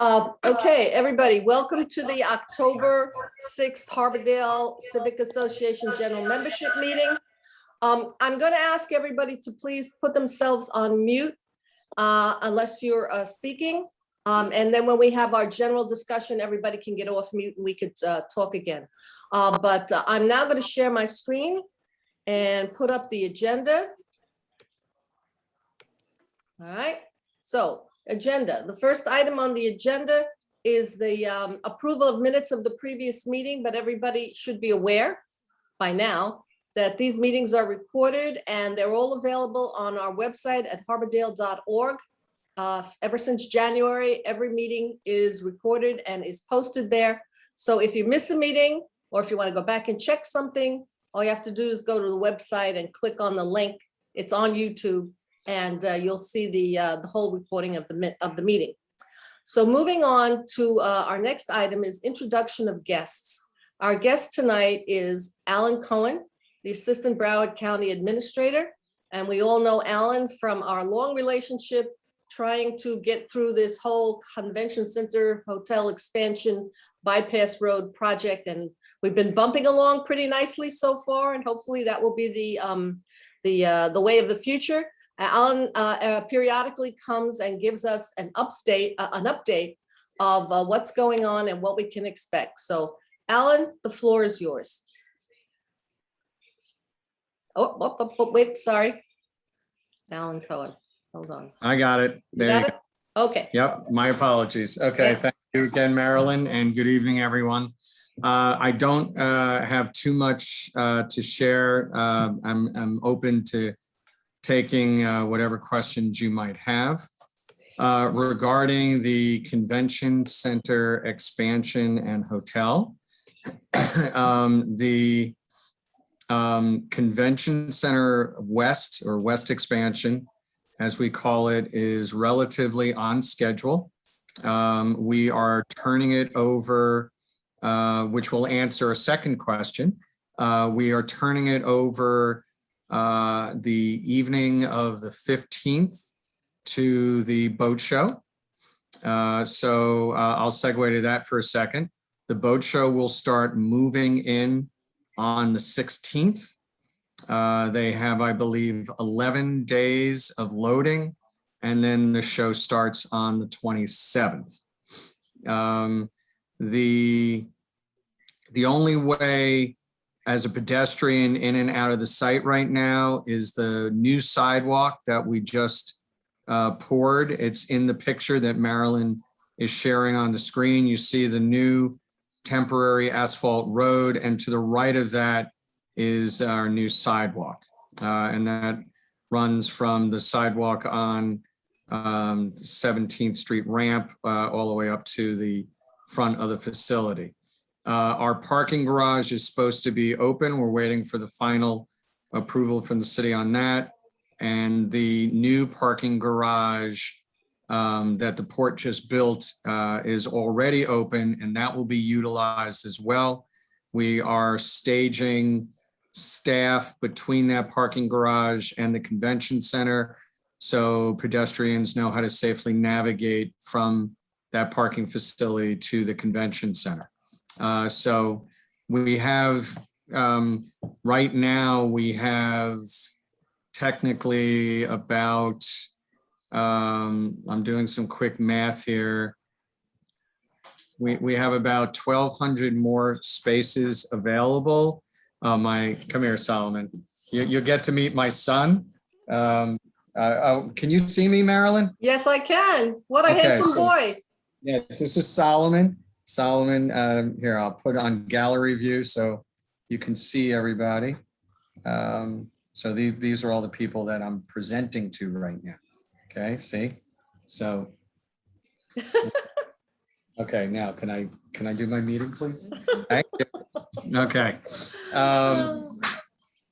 Okay, everybody, welcome to the October 6th Harbordale Civic Association General Membership Meeting. I'm going to ask everybody to please put themselves on mute unless you're speaking. And then when we have our general discussion, everybody can get off mute and we could talk again. But I'm now going to share my screen and put up the agenda. All right, so agenda. The first item on the agenda is the approval of minutes of the previous meeting, but everybody should be aware by now that these meetings are recorded and they're all available on our website at harbordale.org. Ever since January, every meeting is recorded and is posted there. So if you miss a meeting or if you want to go back and check something, all you have to do is go to the website and click on the link. It's on YouTube. And you'll see the whole recording of the meeting. So moving on to our next item is introduction of guests. Our guest tonight is Alan Cohen, the Assistant Broward County Administrator. And we all know Alan from our long relationship trying to get through this whole convention center hotel expansion bypass road project. And we've been bumping along pretty nicely so far. And hopefully that will be the way of the future. Alan periodically comes and gives us an update of what's going on and what we can expect. So Alan, the floor is yours. Wait, sorry. Alan Cohen, hold on. I got it. You got it? Okay. Yep, my apologies. Okay, yeah. Thank you again, Marilyn, and good evening, everyone. I don't have too much to share. I'm open to taking whatever questions you might have regarding the convention center expansion and hotel. The convention center west or west expansion, as we call it, is relatively on schedule. We are turning it over, which will answer a second question. We are turning it over the evening of the 15th to the boat show. So I'll segue to that for a second. The boat show will start moving in on the 16th. They have, I believe, 11 days of loading, and then the show starts on the 27th. The only way as a pedestrian in and out of the site right now is the new sidewalk that we just poured. It's in the picture that Marilyn is sharing on the screen. You see the new temporary asphalt road, and to the right of that is our new sidewalk. And that runs from the sidewalk on 17th Street ramp all the way up to the front of the facility. Our parking garage is supposed to be open. We're waiting for the final approval from the city on that. And the new parking garage that the port just built is already open, and that will be utilized as well. We are staging staff between that parking garage and the convention center, so pedestrians know how to safely navigate from that parking facility to the convention center. So we have, right now, we have technically about, I'm doing some quick math here. We have about 1,200 more spaces available. Come here, Solomon. You'll get to meet my son. Can you see me, Marilyn? Yes, I can. What a handsome boy. Yes, this is Solomon. Solomon, here, I'll put on gallery view so you can see everybody. So these are all the people that I'm presenting to right now. Okay, see? So, okay, now can I do my meeting, please? Thank you. Okay.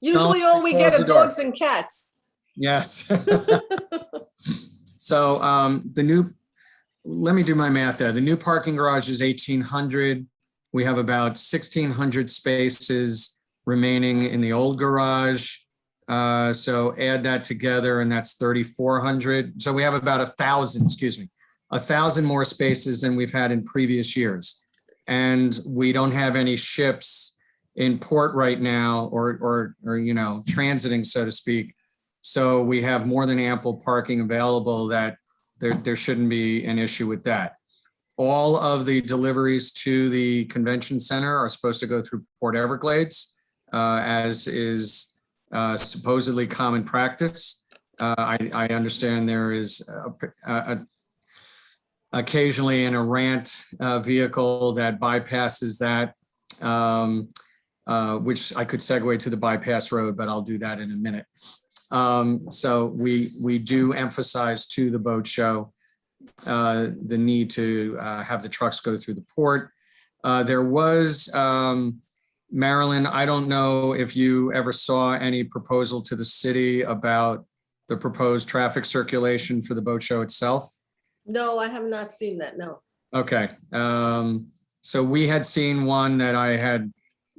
Usually all we get are dogs and cats. Yes. So let me do my math there. The new parking garage is 1,800. We have about 1,600 spaces remaining in the old garage. So add that together and that's 3,400. So we have about 1,000, 1,000 more spaces than we've had in previous years. And we don't have any ships in port right now or transiting, so to speak. So we have more than ample parking available that there shouldn't be an issue with that. All of the deliveries to the convention center are supposed to go through Port Everglades, as is supposedly common practice. I understand there is occasionally an errant vehicle that bypasses that, which I could segue to the bypass road, but I'll do that in a minute. So we do emphasize to the boat show the need to have the trucks go through the port. There was, Marilyn, I don't know if you ever saw any proposal to the city about the proposed traffic circulation for the boat show itself. No, I have not seen that, no. Okay, so we had seen one that I had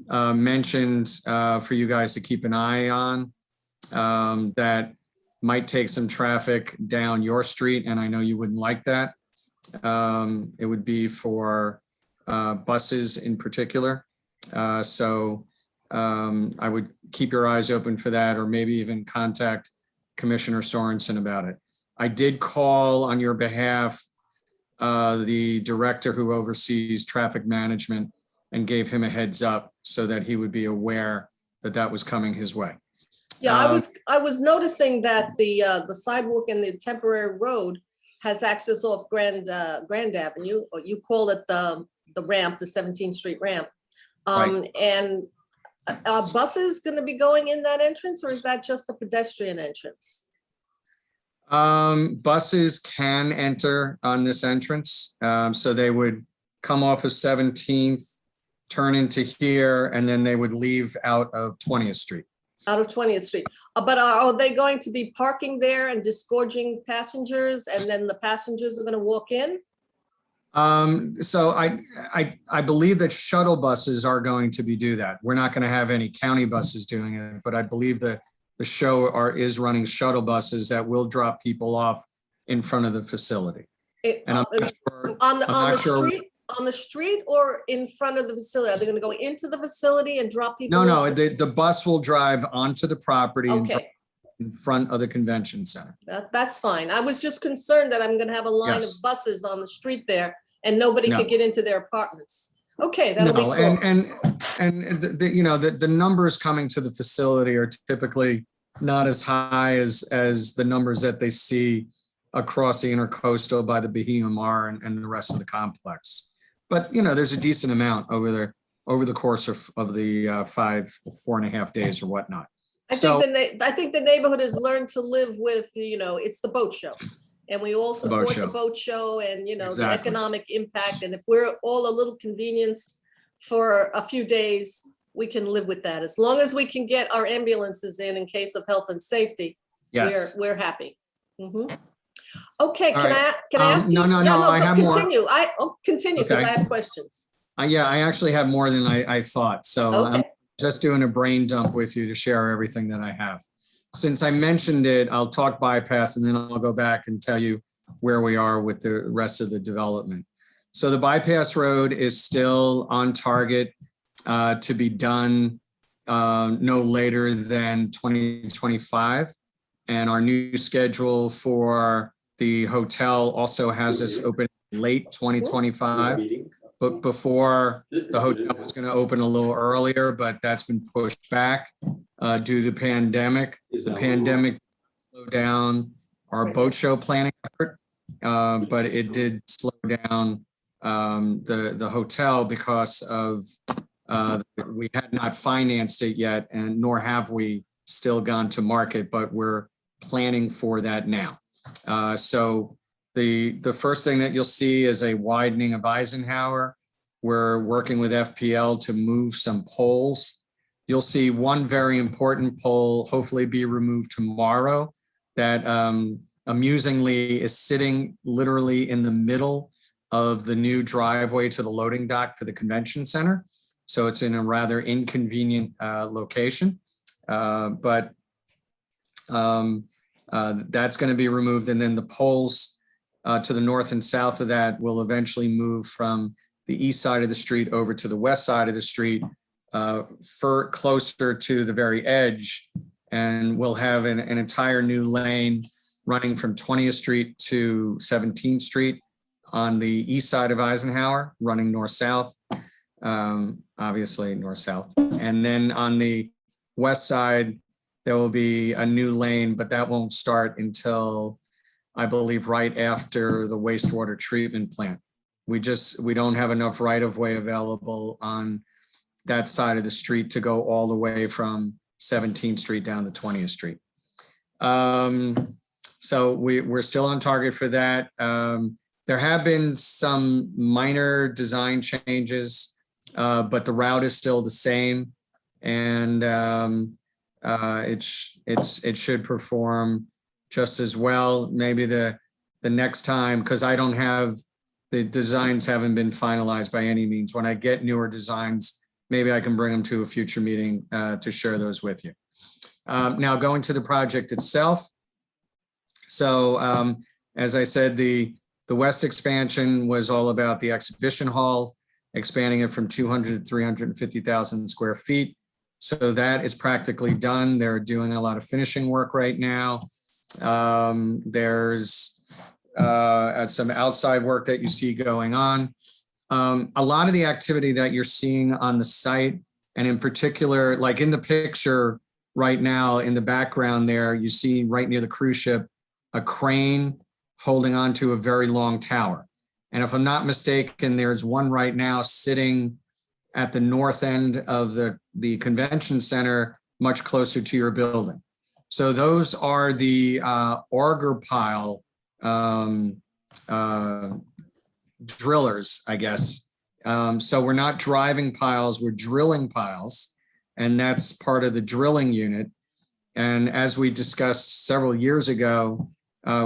mentioned for you guys to keep an eye on, that might take some traffic down your street, and I know you wouldn't like that. It would be for buses in particular. So I would keep your eyes open for that, or maybe even contact Commissioner Sorensen about it. I did call on your behalf the director who oversees traffic management and gave him a heads up so that he would be aware that that was coming his way. Yeah, I was noticing that the sidewalk and the temporary road has access off Grand Avenue, or you call it the ramp, the 17th Street ramp. Right. And are buses going to be going in that entrance, or is that just a pedestrian entrance? Buses can enter on this entrance. So they would come off of 17th, turn into here, and then they would leave out of 20th Street. Out of 20th Street. But are they going to be parking there and disgorging passengers, and then the passengers are going to walk in? So I believe that shuttle buses are going to do that. We're not going to have any county buses doing it, but I believe that the show is running shuttle buses that will drop people off in front of the facility. And I'm not sure, on the street or in front of the facility? Are they going to go into the facility and drop people No, off? the bus will drive onto the property and drive Okay, in front of the convention center. that's fine. I was just concerned that I'm going to have a line of Yes. buses on the street there and nobody No. could get into their apartments. Okay, that'll be No, cool. and the numbers coming to the facility are typically not as high as the numbers that they see across the intercoastal by the Bahia Mar and the rest of the complex. But there's a decent amount over the course of the 4.5 days or whatnot. I think the neighborhood has learned to live with, it's the boat show. And we all support the boat show and, the Exactly. economic impact. And if we're all a little convenienced for a few days, we can live with that. As long as we can get our ambulances in case of health and safety, Yes. we're happy. Mhm. Okay, All can right. I ask you? No, I have more. Continue. Continue because Okay. I have questions. Yeah, I actually have more than I thought. So I'm Okay, just doing a brain dump with you to share everything that I have. Since I mentioned it, I'll talk bypass and then I'll go back and tell you where we are with the rest of the development. So the bypass road is still on target to be done no later than 2025. And our new schedule for the hotel also has us open late 2025. But before the hotel was going to open a little earlier, but that's been pushed back due to the pandemic. The pandemic slowed down our boat show planning effort, but it did slow down the hotel because of we had not financed it yet, and nor have we still gone to market, but we're planning for that now. So the first thing that you'll see is a widening of Eisenhower. We're working with FPL to move some poles. You'll see one very important pole hopefully be removed tomorrow that amusingly is sitting literally in the middle of the new driveway to the loading dock for the convention center. So it's in a rather inconvenient location, but that's going to be removed. And then the poles to the north and south of that will eventually move from the east side of the street over to the west side of the street, for closer to the very edge. And we'll have an entire new lane running from 20th Street to 17th Street on the east side of Eisenhower, running north-south, obviously north-south. And then on the west side, there will be a new lane, but that won't start until, I believe, right after the wastewater treatment plant. We don't have enough right-of-way available on that side of the street to go all the way from 17th Street down to 20th Street. So we're still on target for that. There have been some minor design changes, but the route is still the same, and it should perform just as well. Maybe the next time, because I don't have, the designs haven't been finalized by any means. When I get newer designs, maybe I can bring them to a future meeting to share those with you. Now going to the project itself. So as I said, the west expansion was all about the exhibition hall, expanding it from 200 to 350,000 square feet. So that is practically done. They're doing a lot of finishing work right now. There's some outside work that you see going on. A lot of the activity that you're seeing on the site, and in particular, like in the picture right now in the background there, you see right near the cruise ship, a crane holding on to a very long tower. And if I'm not mistaken, there's one right now sitting at the north end of the convention center, much closer to your building. So those are the auger pile drillers, I guess. So we're not driving piles, we're drilling piles, and that's part of the drilling unit. And as we discussed several years ago,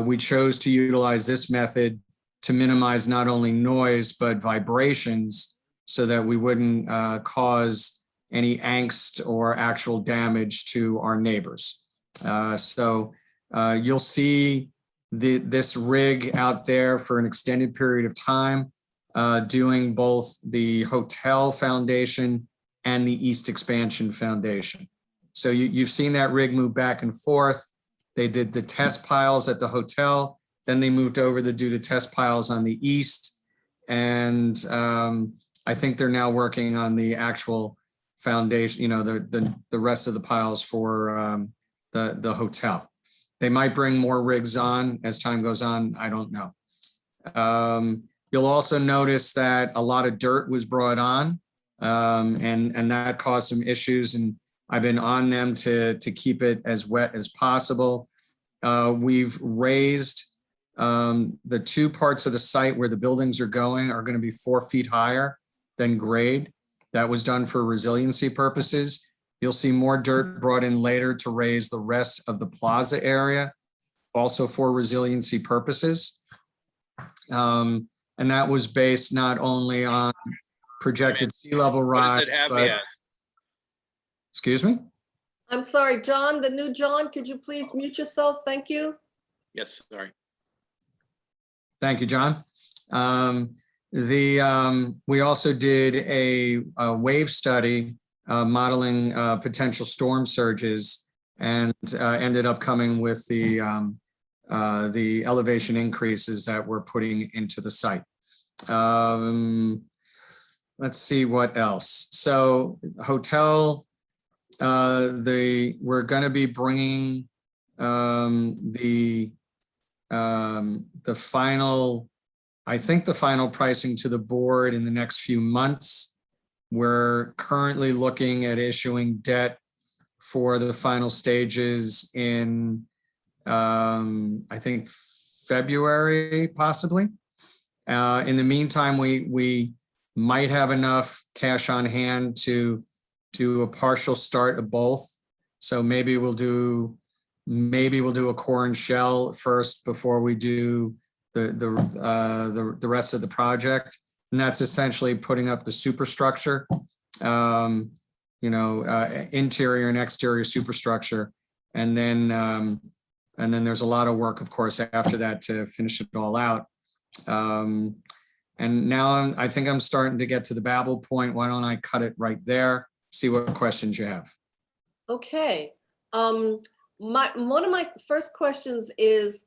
we chose to utilize this method to minimize not only noise, but vibrations, so that we wouldn't cause any angst or actual damage to our neighbors. So you'll see this rig out there for an extended period of time, doing both the hotel foundation and the East Expansion Foundation. So you've seen that rig move back and forth. They did the test piles at the hotel, then they moved over to do the test piles on the east. And I think they're now working on the actual foundation, you know, the rest of the piles for the hotel. They might bring more rigs on as time goes on. I don't know. You'll also notice that a lot of dirt was brought on, and that caused some issues. And I've been on them to keep it as wet as possible. We've raised the two parts of the site where the buildings are going are going to be 4 feet higher than grade. That was done for resiliency purposes. You'll see more dirt brought in later to raise the rest of the plaza area, also for resiliency purposes. And that was based not only on projected sea level rise, What does it have me as? Excuse me? I'm sorry, John, the new John, could you please mute yourself? Thank you. Yes, sorry. Thank you, John. We also did a wave study modeling potential storm surges, and ended up coming with the elevation increases that we're putting into the site. Let's see what else. So hotel, we're going to be bringing the final, I think the final pricing to the board in the next few months. We're currently looking at issuing debt for the final stages in, I think, February, possibly. In the meantime, we might have enough cash on hand to do a partial start of both. So maybe we'll do a core and shell first before we do the rest of the project. And that's essentially putting up the superstructure, interior and exterior superstructure, and then And then there's a lot of work, of course, after that to finish it all out. And now I think I'm starting to get to the babble point. Why don't I cut it right there? See what questions you have. Okay. One of my first questions is,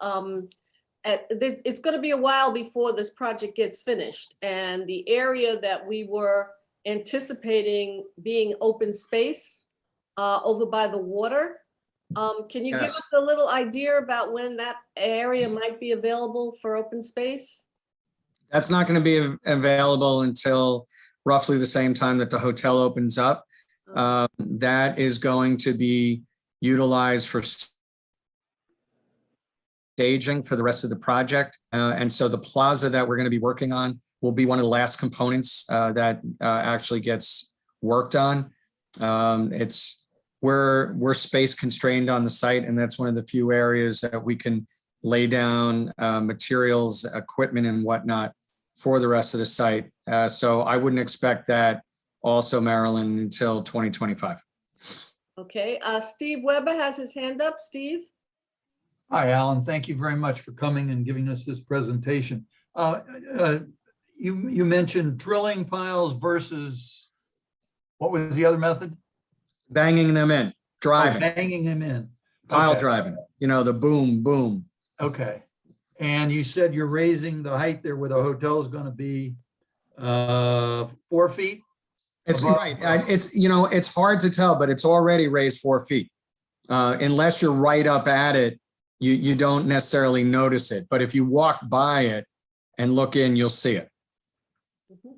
it's going to be a while before this project gets finished, and the area that we were anticipating being open space over by the water. Can you give Yes. us a little idea about when that area might be available for open space? That's not going to be available until roughly the same time that the hotel opens up. That is going to be utilized for staging for the rest of the project. And so the plaza that we're going to be working on will be one of the last components that actually gets worked on. We're space constrained on the site, and that's one of the few areas that we can lay down materials, equipment, and whatnot for the rest of the site. So I wouldn't expect that also, Marilyn, until 2025. Okay, Steve Weber has his hand up. Steve? Hi, Alan. Thank you very much for coming and giving us this presentation. You mentioned drilling piles versus, what was the other method? Banging them in, driving, Banging them in. pile Okay. driving, the boom, boom. Okay. And you said you're raising the height there where the hotel is going to be 4 feet? It's Above- right. It's hard to tell, but it's already raised 4 feet. Unless you're right up at it, you don't necessarily notice it. But if you walk by it and look in, you'll see it.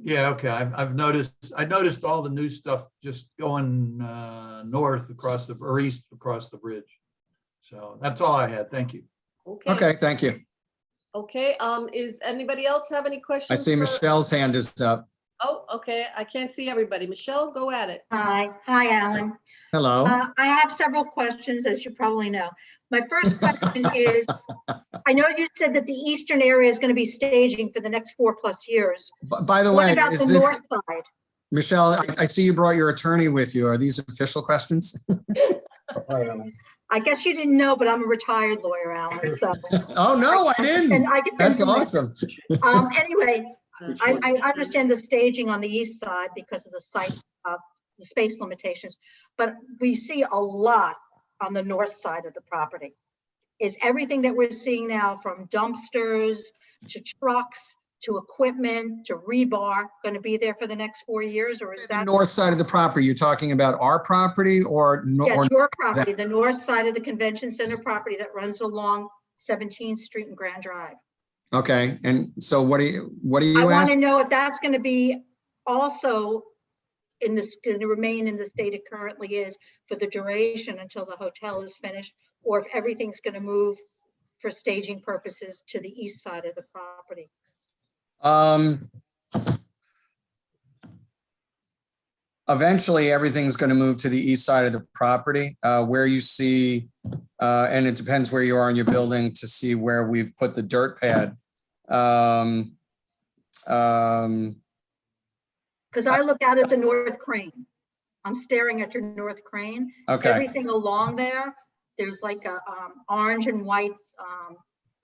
Yeah, okay. I noticed all the new stuff just going north across or east across the bridge. So that's all I had. Thank you. Okay, thank you. Okay, is anybody else have any questions? I see for- Michelle's hand is up. Oh, okay, I can't see everybody. Michelle, go at it. Hi, Alan. Hello. I have several questions, as you probably know. My first question is, I know you said that the eastern area is going to be staging for the next 4+ years. By the What way, about is the this, north side? Michelle, I see you brought your attorney with you. Are these official questions? I guess you didn't know, but I'm a retired lawyer, Alan, so. Oh, no, I And didn't. I can. That's awesome. Anyway, I understand the staging on the east side because of the site, the space limitations, but we see a lot on the north side of the property. Is everything that we're seeing now, from dumpsters to trucks to equipment to rebar, going to be there for the next 4 years, or is The that? north side of the property, you're talking about our property or? Yes, your property, the north side of the convention center property that runs along 17th Street and Grand Drive. Okay, and so what do you I want ask? to know if that's going to be also going to remain in the state it currently is for the duration until the hotel is finished, or if everything's going to move for staging purposes to the east side of the property. Eventually, everything's going to move to the east side of the property, where you see, and it depends where you are in your building to see where we've put the dirt pad. Because I look out at the north crane. I'm staring at your north crane. Okay, Everything along there, there's like a orange and white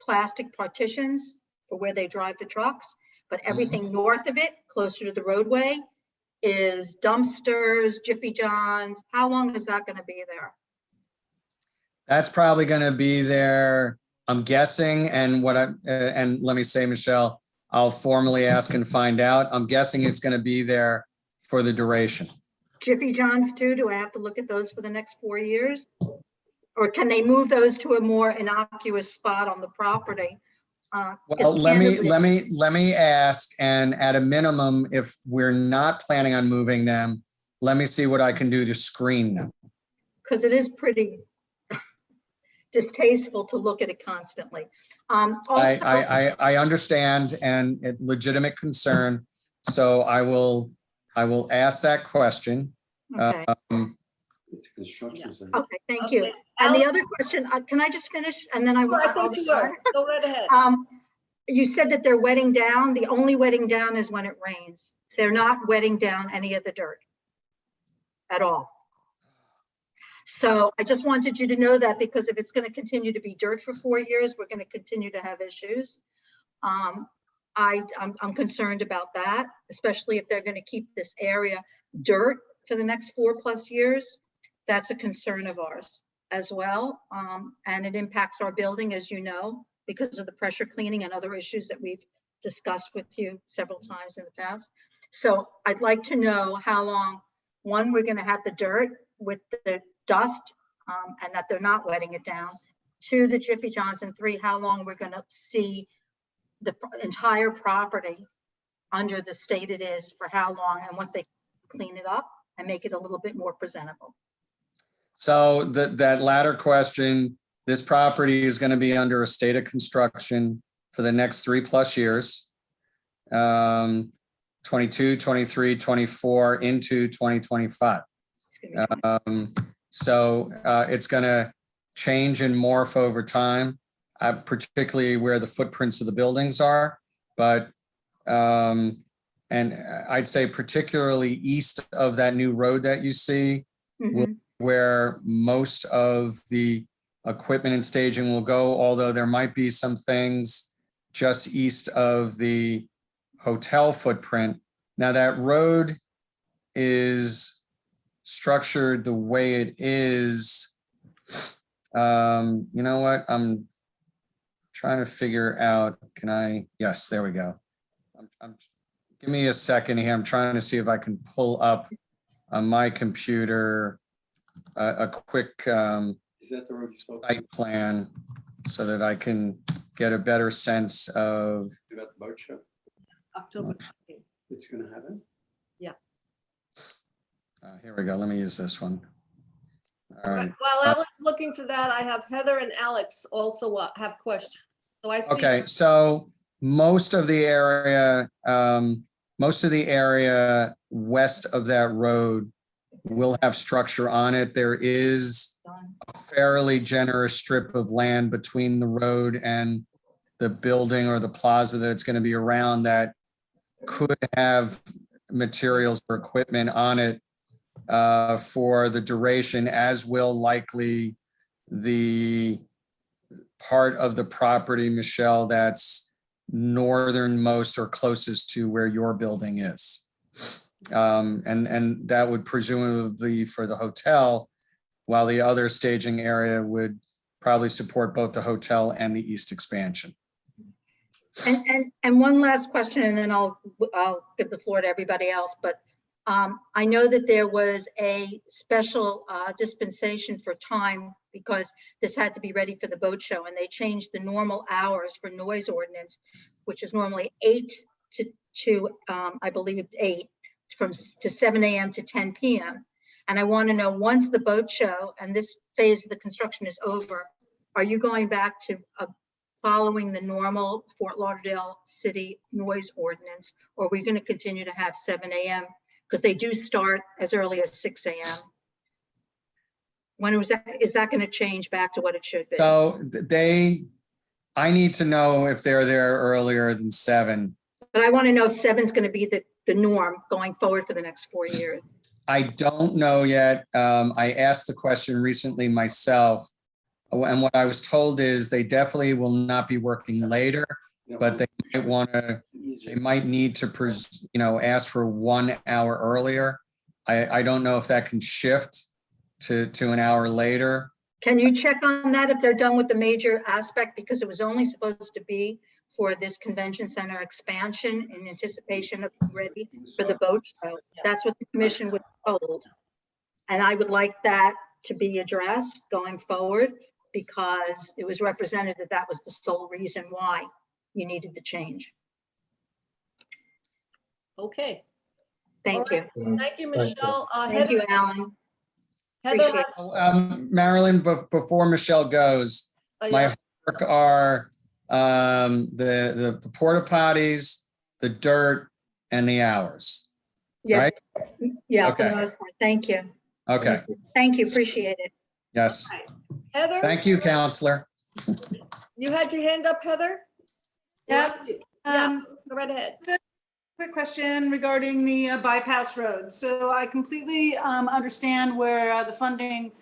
plastic partitions for where they drive the trucks. But everything north of it, closer to the roadway, is dumpsters, Jiffy John's. How long is that going to be there? that's probably going to be there, I'm guessing, and and let me say, Michelle, I'll formally ask and find out. I'm guessing it's going to be there for the duration. Jiffy John's too? Do I have to look at those for the next 4 years? Or can they move those to a more innocuous spot on the property? Well, let me ask, and at a minimum, if we're not planning on moving them, let me see what I can do to screen them. Because it is pretty distasteful to look at it constantly. I understand, and a legitimate concern, so I will ask that question. Okay, okay, thank you. Okay. And the other question, can I just finish? And then I thought you were. Go right ahead. You said that they're wetting down. The only wetting down is when it rains. They're not wetting down any of the dirt at all. So I just wanted you to know that, because if it's going to continue to be dirt for 4 years, we're going to continue to have issues. I'm concerned about that, especially if they're going to keep this area dirt for the next 4+ years. That's a concern of ours as well. And it impacts our building, as you know, because of the pressure cleaning and other issues that we've discussed with you several times in the past. So I'd like to know how long, one, we're going to have the dirt with the dust and that they're not wetting it down. 2, the Jiffy Johnson. 3, how long we're going to see the entire property under the state it is, for how long, and what they clean it up and make it a little bit more presentable. So that latter question, this property is going to be under a state of construction for the next 3+ years. 22, 23, 24 into 2025. So it's going to change and morph over time, particularly where the footprints of the buildings are. But, and I'd say particularly east of that new road that you see, where most of the equipment and staging will go, although there might be some things just east of the hotel footprint. Now that road is structured the way it is. You know what? I'm trying to figure out, yes, there we go. Give me a second here. I'm trying to see if I can pull up on my computer a quick site plan so that I can get a better sense of. About the boat show, October. it's going to happen. Yeah. Here we go. Let me use this one. All right. While Alex is looking for that, I have Heather and Alex also have questions. So I see. Okay, so most of the area west of that road will have structure on it. There is a fairly generous strip of land between the road and the building or the plaza that it's going to be around that could have materials or equipment on it for the duration, as will likely the part of the property, Michelle, that's northernmost or closest to where your building is. And that would presumably for the hotel, while the other staging area would probably support both the hotel and the east expansion. And one last question, and then I'll give the floor to everybody else. But I know that there was a special dispensation for time because this had to be ready for the boat show, and they changed the normal hours for noise ordinance, which is normally 8 to I believe 8, to 7 a.m. to 10 p.m. And I want to know, once the boat show and this phase of the construction is over, are you going back to following the normal Fort Lauderdale City noise ordinance, or are we going to continue to have 7 a.m.? Because they do start as early as 6 a.m. When was that? Is that going to change back to what it should be? So I need to know if they're there earlier than 7. But I want to know if 7 is going to be the norm going forward for the next 4 years. I don't know yet. I asked the question recently myself, and what I was told is they definitely will not be working later, but they might need to, ask for 1 hour earlier. I don't know if that can shift to an hour later. Can you check on that if they're done with the major aspect? Because it was only supposed to be for this convention center expansion in anticipation of being ready for the boat show. That's what the commission was told. And I would like that to be addressed going forward, because it was represented that that was the sole reason why you needed the change. Okay. Thank you. Thank you, Michelle. Thank you, Alan. Heather, Appreciate has- Marilyn, before Michelle goes, my yeah. homework are the porta potties, the dirt, and the hours. Yes. Right? Yeah, for Okay. the most part. Thank you. Okay, Thank you. Appreciate it. yes. Heather, Thank you, Counselor. you had your hand up, Heather? Yeah. Yeah, go right ahead. Quick question regarding the bypass road. So I completely understand where the funding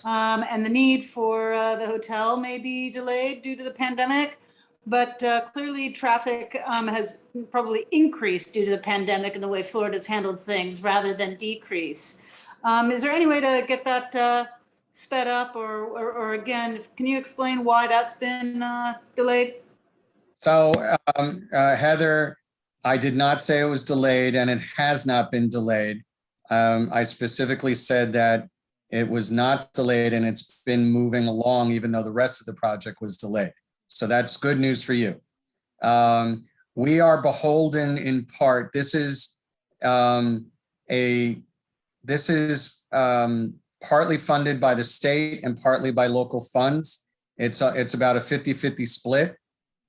And the need for the hotel may be delayed due to the pandemic. But clearly traffic has probably increased due to the pandemic and the way Florida's handled things rather than decrease. Is there any way to get that sped up or again, can you explain why that's been delayed? So Heather, I did not say it was delayed and it has not been delayed. I specifically said that it was not delayed and it's been moving along even though the rest of the project was delayed. So that's good news for you. We are beholden in part. This is partly funded by the state and partly by local funds. It's about a 50-50 split.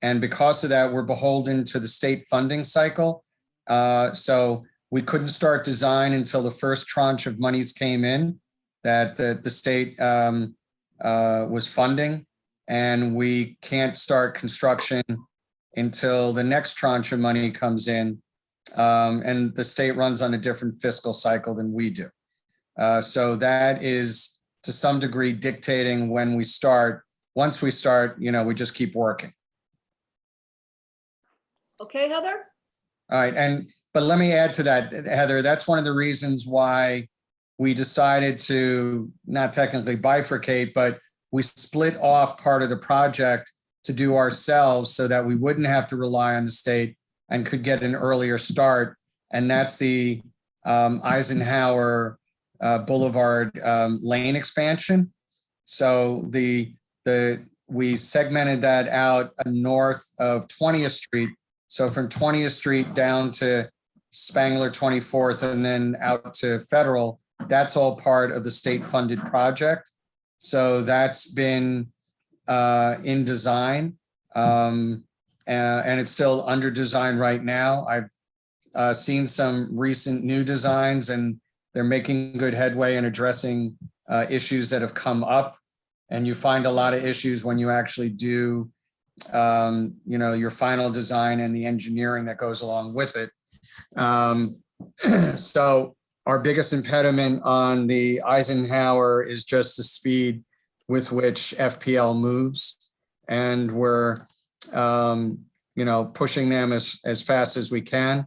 And because of that, we're beholden to the state funding cycle. So we couldn't start design until the first tranche of monies came in that the state was funding. And we can't start construction until the next tranche of money comes in. And the state runs on a different fiscal cycle than we do. So that is to some degree dictating when we start. Once we start, we just keep working. Okay, Heather? All right, but let me add to that, Heather, that's one of the reasons why we decided to not technically bifurcate, but we split off part of the project to do ourselves so that we wouldn't have to rely on the state and could get an earlier start. And that's the Eisenhower Boulevard lane expansion. So we segmented that out north of 20th Street. So from 20th Street down to Spangler 24th and then out to Federal, that's all part of the state funded project. So that's been in design and it's still under design right now. I've seen some recent new designs and they're making good headway in addressing issues that have come up. And you find a lot of issues when you actually do your final design and the engineering that goes along with it. So our biggest impediment on the Eisenhower is just the speed with which FPL moves. And we're, pushing them as fast as we can.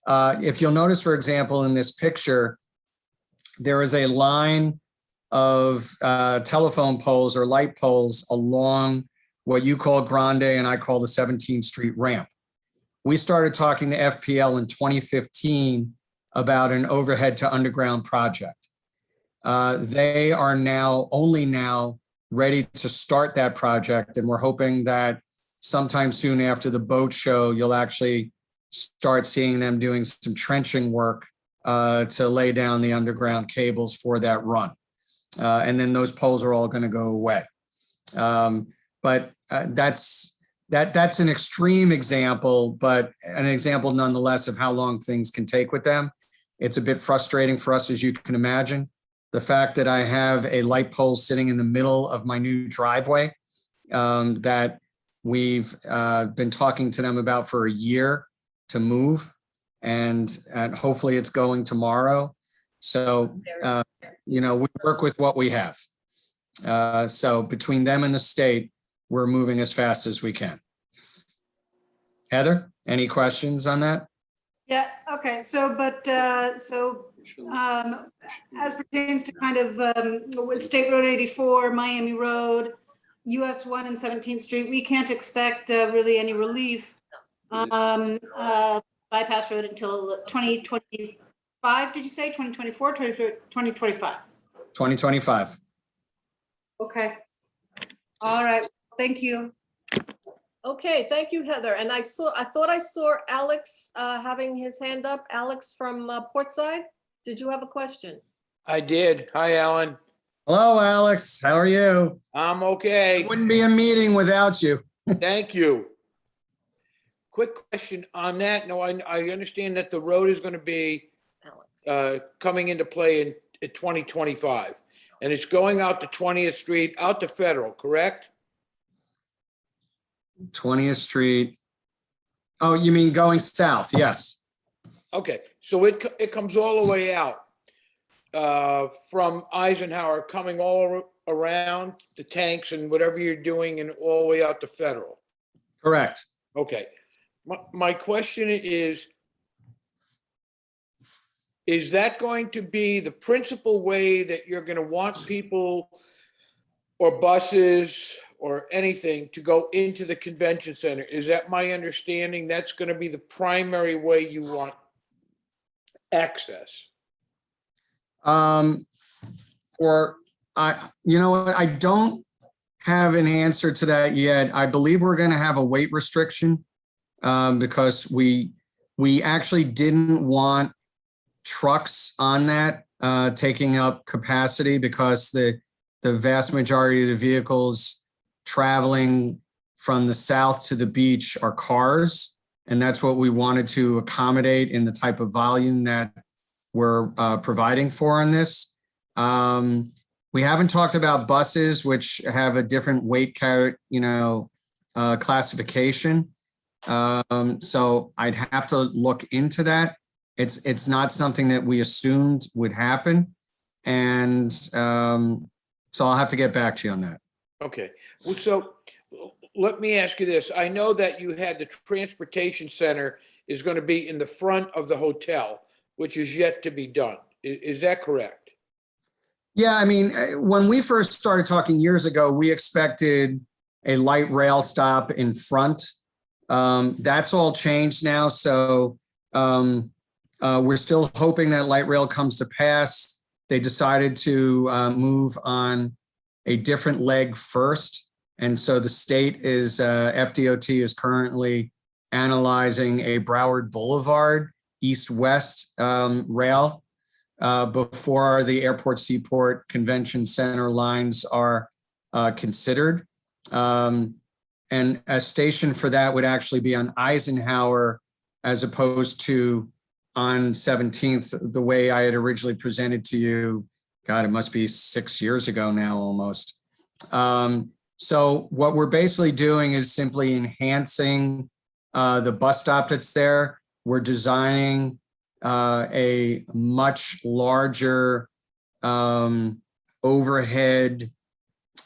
If you'll notice, for example, in this picture, there is a line of telephone poles or light poles along what you call Grande and I call the 17th Street ramp. We started talking to FPL in 2015 about an overhead to underground project. They are only now ready to start that project. And we're hoping that sometime soon after the boat show, you'll actually start seeing them doing some trenching work to lay down the underground cables for that run. And then those poles are all going to go away. But that's an extreme example, but an example nonetheless of how long things can take with them. It's a bit frustrating for us, as you can imagine. The fact that I have a light pole sitting in the middle of my new driveway that we've been talking to them about for a year to move, and hopefully it's going tomorrow. So, we work with what we have. So between them and the state, we're moving as fast as we can. Heather, any questions on that? Yeah, okay, as pertains to kind of State Road 84, Miami Road, US 1 and 17th Street, we can't expect really any relief bypass road until 2025, did you say? 2024, 2025? 2025. Okay. All right, thank you. Okay, thank you, Heather. And I thought I saw Alex having his hand up. Alex from Portside. Did you have a question? I did. Hi, Alan. Hello, Alex. How are you? I'm okay. It wouldn't be a meeting without you. Thank you. Quick question on that. No, I understand that the road is going to be Alex. coming into play in 2025. And it's going out to 20th Street, out to Federal, correct? 20th Street. Oh, you mean going south? Yes. Okay, so it comes all the way out from Eisenhower, coming all around the tanks and whatever you're doing and all the way out to Federal. Correct. Okay. My question is that going to be the principal way that you're going to want people or buses or anything to go into the convention center? Is that my understanding? That's going to be the primary way you want access? You know what, I don't have an answer to that yet. I believe we're going to have a weight restriction because we actually didn't want trucks on that taking up capacity, because the vast majority of the vehicles traveling from the south to the beach are cars. And that's what we wanted to accommodate in the type of volume that we're providing for in this. We haven't talked about buses, which have a different weight classification. So I'd have to look into that. It's not something that we assumed would happen. And so I'll have to get back to you on that. Okay. Well, so let me ask you this. I know that you had the transportation center is going to be in the front of the hotel, which is yet to be done. Is that correct? Yeah, I mean, when we first started talking years ago, we expected a light rail stop in front. That's all changed now. So we're still hoping that light rail comes to pass. They decided to move on a different leg first. And so the state is, FDOT is currently analyzing a Broward Boulevard east-west rail before the Airport Seaport Convention Center lines are considered. And a station for that would actually be on Eisenhower as opposed to on 17th, the way I had originally presented to you. God, it must be 6 years ago now almost. So what we're basically doing is simply enhancing the bus stop that's there. We're designing a much larger overhead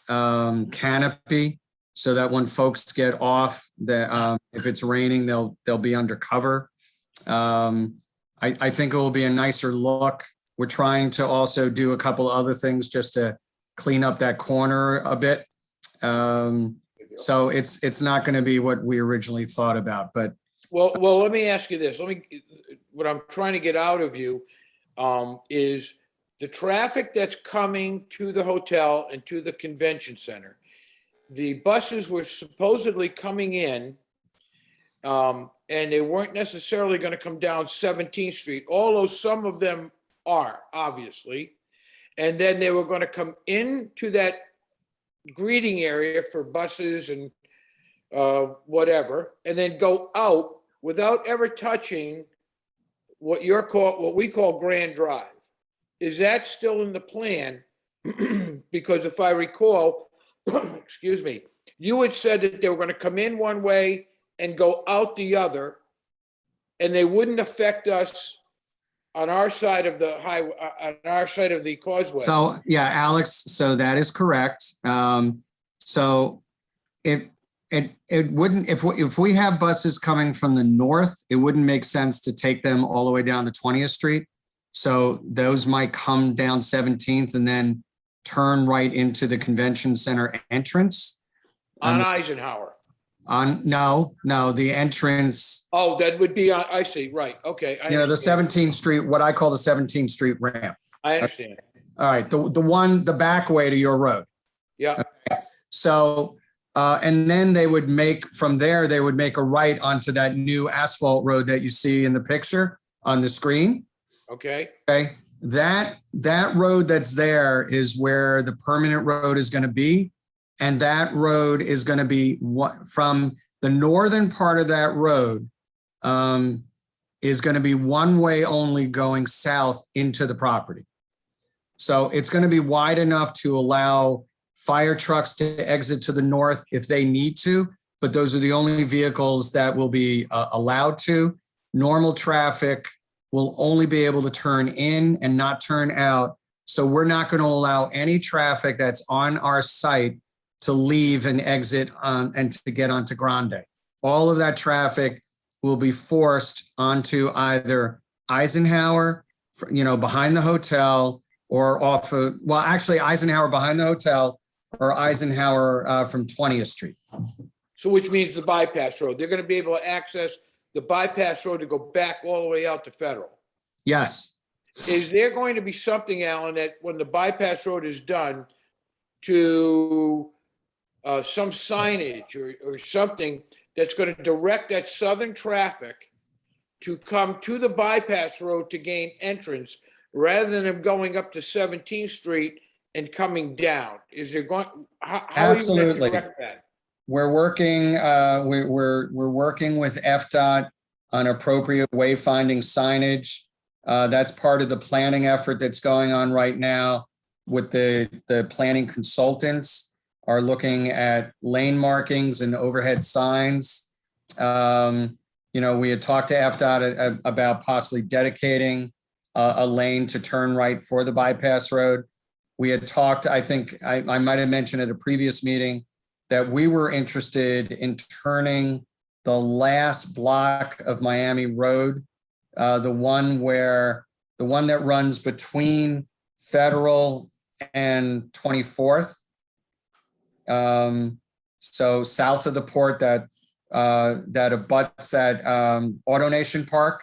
canopy so that when folks get off, if it's raining, they'll be under cover. I think it will be a nicer look. We're trying to also do a couple other things just to clean up that corner a bit. So it's not going to be what we originally thought about, but. Well, let me ask you this. What I'm trying to get out of you is the traffic that's coming to the hotel and to the convention center. The buses were supposedly coming in and they weren't necessarily going to come down 17th Street, although some of them are, obviously. And then they were going to come into that greeting area for buses and whatever, and then go out without ever touching what we call Grand Drive. Is that still in the plan? Because if I recall, excuse me, you had said that they were going to come in one way and go out the other, and they wouldn't affect us on our side of the highway, on our side of the causeway. So yeah, Alex, so that is correct. So it wouldn't, if we have buses coming from the north, it wouldn't make sense to take them all the way down to 20th Street. So those might come down 17th and then turn right into the convention center entrance. On Eisenhower. No, the entrance. Oh, that would be on, I see, right, okay. The 17th Street, what I call the 17th Street ramp. I understand. All right, the back way to your road. Yeah. Okay. So, and then they would make a right onto that new asphalt road that you see in the picture on the screen. Okay. Okay. That road that's there is where the permanent road is going to be. And that road is going to be from the northern part of that road is going to be one way only going south into the property. So it's going to be wide enough to allow fire trucks to exit to the north if they need to, but those are the only vehicles that will be allowed to. Normal traffic will only be able to turn in and not turn out So we're not going to allow any traffic that's on our site to leave and exit and to get onto Grande. All of that traffic will be forced onto either Eisenhower, behind the hotel, or off of, well, actually Eisenhower behind the hotel, or Eisenhower from 20th Street. So which means the bypass road. They're going to be able to access the bypass road to go back all the way out to Federal. Yes. Is there going to be something, Alan, that when the bypass road is done to some signage or something that's going to direct that southern traffic to come to the bypass road to gain entrance rather than them going up to 17th Street and coming down? Is there going, how are you going to Absolutely. direct that? We're working, we're working with FDOT on appropriate wayfinding signage. That's part of the planning effort that's going on right now with the planning consultants are looking at lane markings and overhead signs. We had talked to FDOT about possibly dedicating a lane to turn right for the bypass road. We had talked, I think I might have mentioned at a previous meeting that we were interested in turning the last block of Miami Road, the one that runs between Federal and 24th. So south of the port that abuts that AutoNation Park.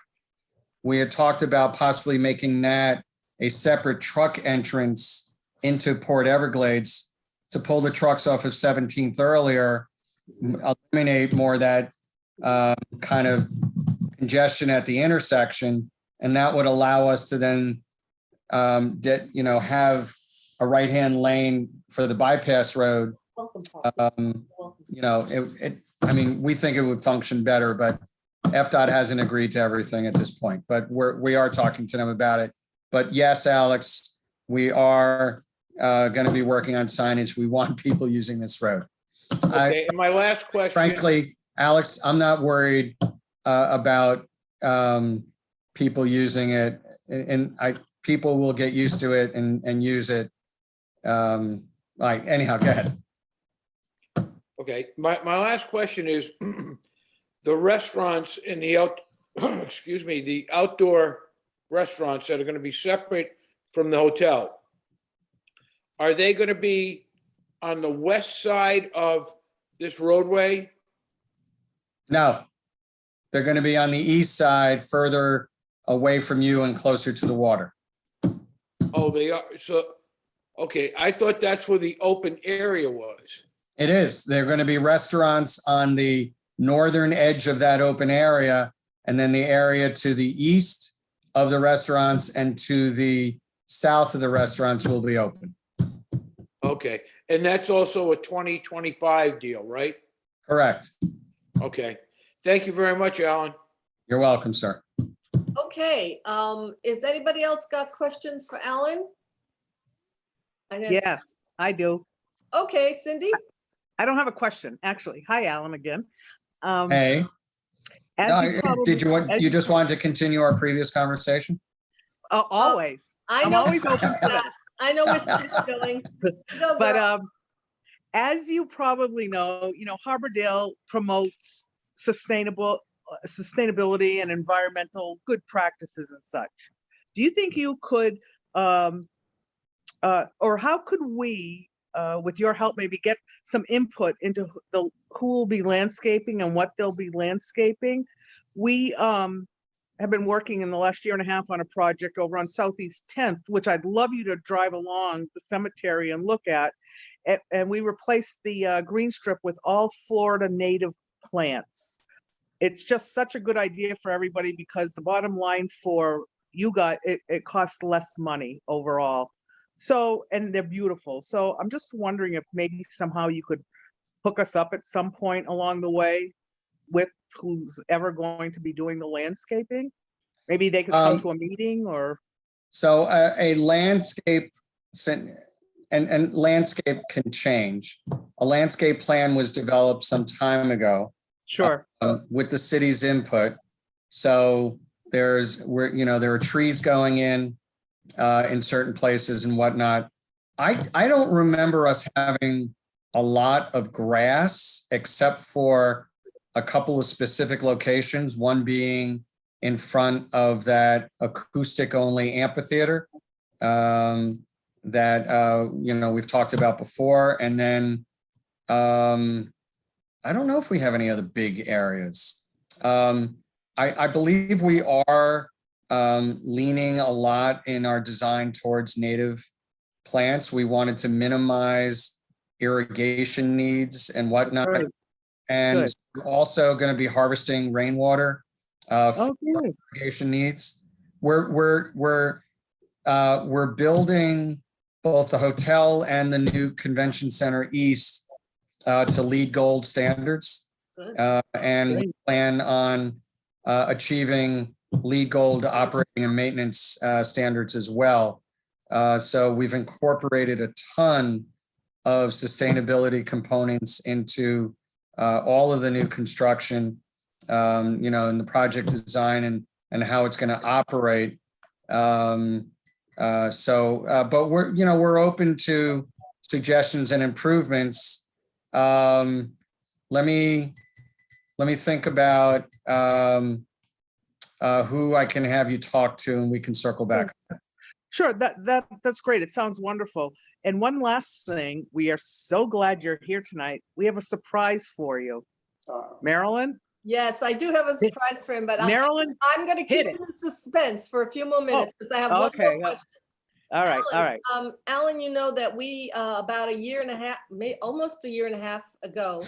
We had talked about possibly making that a separate truck entrance into Port Everglades to pull the trucks off of 17th earlier, eliminate more of that kind of congestion at the intersection. And that would allow us to then, have a right-hand lane for the bypass road. Welcome, Paul. We think it would function better, but FDOT hasn't agreed to everything at this point, but we are talking to them about it. But yes, Alex, we are going to be working on signage. We want people using this road. Okay, and my last question. Frankly, Alex, I'm not worried about people using it, and people will get used to it and use it. Anyhow, go ahead. Okay, my last question is the restaurants in the the outdoor restaurants that are going to be separate from the hotel. Are they going to be on the west side of this roadway? No, they're going to be on the east side, further away from you and closer to the water. Oh, they are. So, okay, I thought that's where the open area was. It is. There are going to be restaurants on the northern edge of that open area, and then the area to the east of the restaurants and to the south of the restaurants will be open. Okay, and that's also a 2025 deal, right? Correct. Okay, thank you very much, Alan. You're welcome, sir. Okay, is anybody else got questions for Alan? Yes, I do. Okay, Cindy? I don't have a question, actually. Hi, Alan, again. Hey, you just wanted to continue our previous conversation? Always. I'm always open to it. I know where Cindy's going. Go, But girl. as you probably know, Harbordale promotes sustainability and environmental good practices and such. Do you think you could, or how could we, with your help, maybe get some input into who will be landscaping and what they'll be landscaping? We have been working in the last year and a half on a project over on Southeast 10th, which I'd love you to drive along the cemetery and look at. And we replaced the green strip with all Florida native plants. It's just such a good idea for everybody because the bottom line for you guys, it costs less money overall. So, and they're beautiful. So I'm just wondering if maybe somehow you could hook us up at some point along the way with who's ever going to be doing the landscaping. Maybe they could come to a meeting or. So a landscape, and landscape can change. A landscape plan was developed some time ago. Sure. With the city's input. So there are trees going in in certain places and whatnot. I don't remember us having a lot of grass except for a couple of specific locations, one being in front of that acoustic only amphitheater that, we've talked about before. And then I don't know if we have any other big areas. I believe we are leaning a lot in our design towards native plants. We wanted to minimize irrigation needs and whatnot. Right. And Good. we're also going to be harvesting rainwater for Okay. irrigation needs. We're building both the hotel and the new convention center east to LEED Gold standards. Good. And we Great. plan on achieving LEED Gold operating and maintenance standards as well. So we've incorporated a ton of sustainability components into all of the new construction, and the project design and how it's going to operate. But we're open to suggestions and improvements. Let me think about who I can have you talk to, and we can circle back. Sure, that's great. It sounds wonderful. And one last thing, we are so glad you're here tonight. We have a surprise for you. Marilyn? Yes, I do have a surprise for him, but Marilyn? I'm going to keep hit it it. in suspense for a few more minutes because I have one okay, more question. All right, all right. Alan, you know that we, about a year and a half, almost a year and a half ago,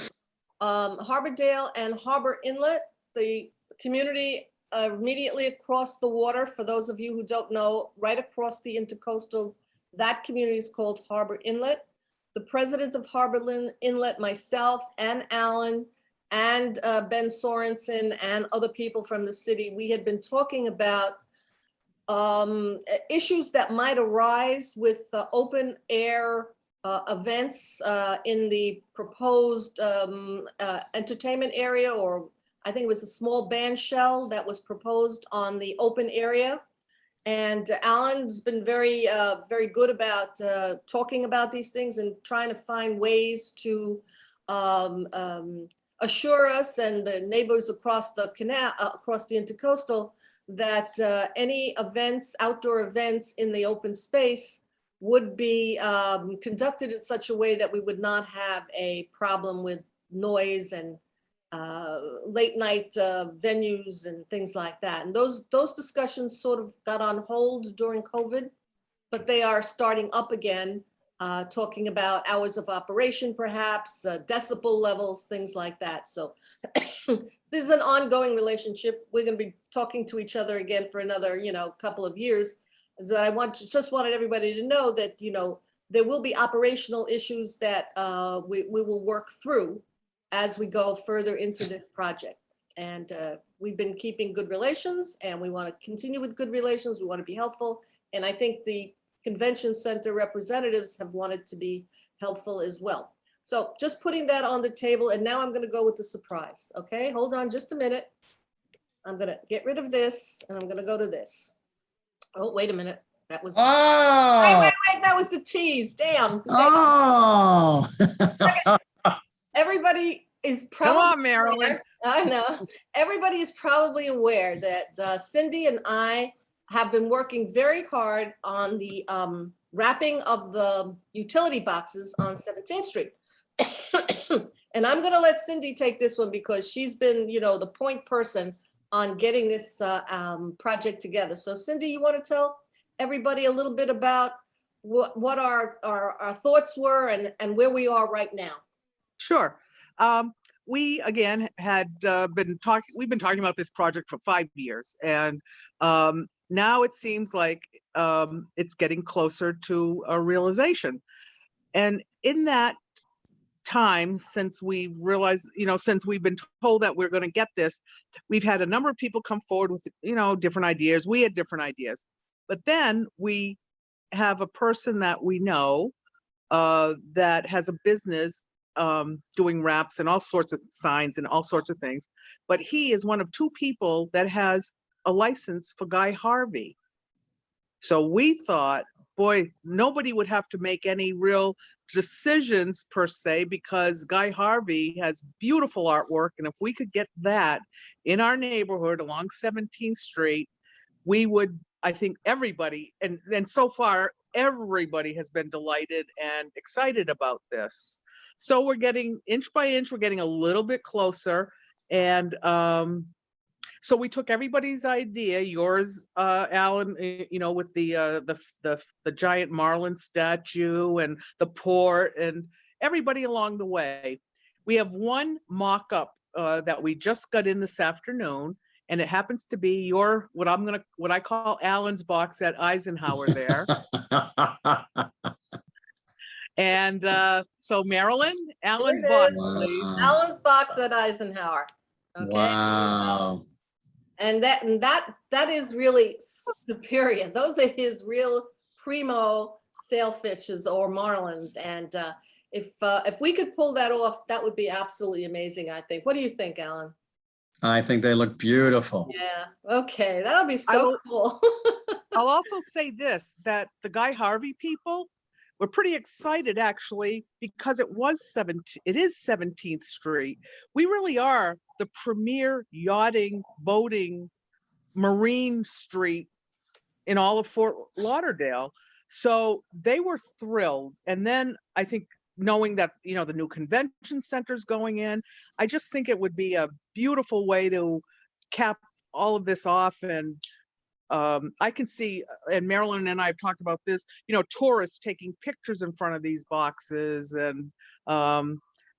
Harbordale and Harbor Inlet, the community immediately across the water, for those of you who don't know, right across the intercoastal, that community is called Harbor Inlet. The president of Harbor Inlet, myself and Alan and Ben Sorensen and other people from the city, we had been talking about issues that might arise with open air events in the proposed entertainment area, or I think it was a small band shell that was proposed on the open area. And Alan's been very, very good about talking about these things and trying to find ways to assure us and the neighbors across the canal, across the intercoastal, that any events, outdoor events in the open space would be conducted in such a way that we would not have a problem with noise and late night venues and things like that. And those discussions sort of got on hold during COVID, but they are starting up again, talking about hours of operation, perhaps, decibel levels, things like that. So this is an ongoing relationship. We're going to be talking to each other again for another, couple of years. So I just wanted everybody to know that, there will be operational issues that we will work through as we go further into this project. And we've been keeping good relations, and we want to continue with good relations. We want to be helpful. And I think the convention center representatives have wanted to be helpful as well. So just putting that on the table. And now I'm going to go with the surprise. Okay, hold on just a minute. I'm going to get rid of this and I'm going to go to this. Oh, wait a minute. That was, wait, that was the tease. Damn. Oh. Everybody is probably Come on, Marilyn. aware, I know. Everybody is probably aware that Cindy and I have been working very hard on the wrapping of the utility boxes on 17th Street. And I'm going to let Cindy take this one because she's been, the point person on getting this project together. So Cindy, you want to tell everybody a little bit about what our thoughts were and where we are right now? Sure. We again had we've been talking about this project for 5 years, and now it seems like it's getting closer to a realization. And in that time, since we realized, since we've been told that we're going to get this, we've had a number of people come forward with, different ideas. We had different ideas, but then we have a person that we know that has a business doing wraps and all sorts of signs and all sorts of things. But he is one of 2 people that has a license for Guy Harvey. So we thought, boy, nobody would have to make any real decisions per se, because Guy Harvey has beautiful artwork. And if we could get that in our neighborhood along 17th Street, we would, I think everybody, and so far, everybody has been delighted and excited about this. So we're getting inch by inch, we're getting a little bit closer. And so we took everybody's idea, yours, Alan, you know, with the giant Marlin statue and the port and everybody along the way. We have one mock-up that we just got in this afternoon, and it happens to be your, what I call Alan's box at Eisenhower there. And so Marilyn, Alan's Here it box, is. please. Alan's box at Eisenhower. Okay. Wow. And that is really superior. Those are his real primo sailfishes or marlins. And if we could pull that off, that would be absolutely amazing, I think. What do you think, Alan? I think they look beautiful. Yeah. Okay. That'll be so cool. I'll also say this, that the Guy Harvey people were pretty excited actually, because it is 17th Street. We really are the premier yachting, boating, marine street in all of Fort Lauderdale. So they were thrilled. And then I think knowing that, you know, the new convention center's going in, I just think it would be a beautiful way to cap all of this off. And I can see, and Marilyn and I have talked about this, you know, tourists taking pictures in front of these boxes, and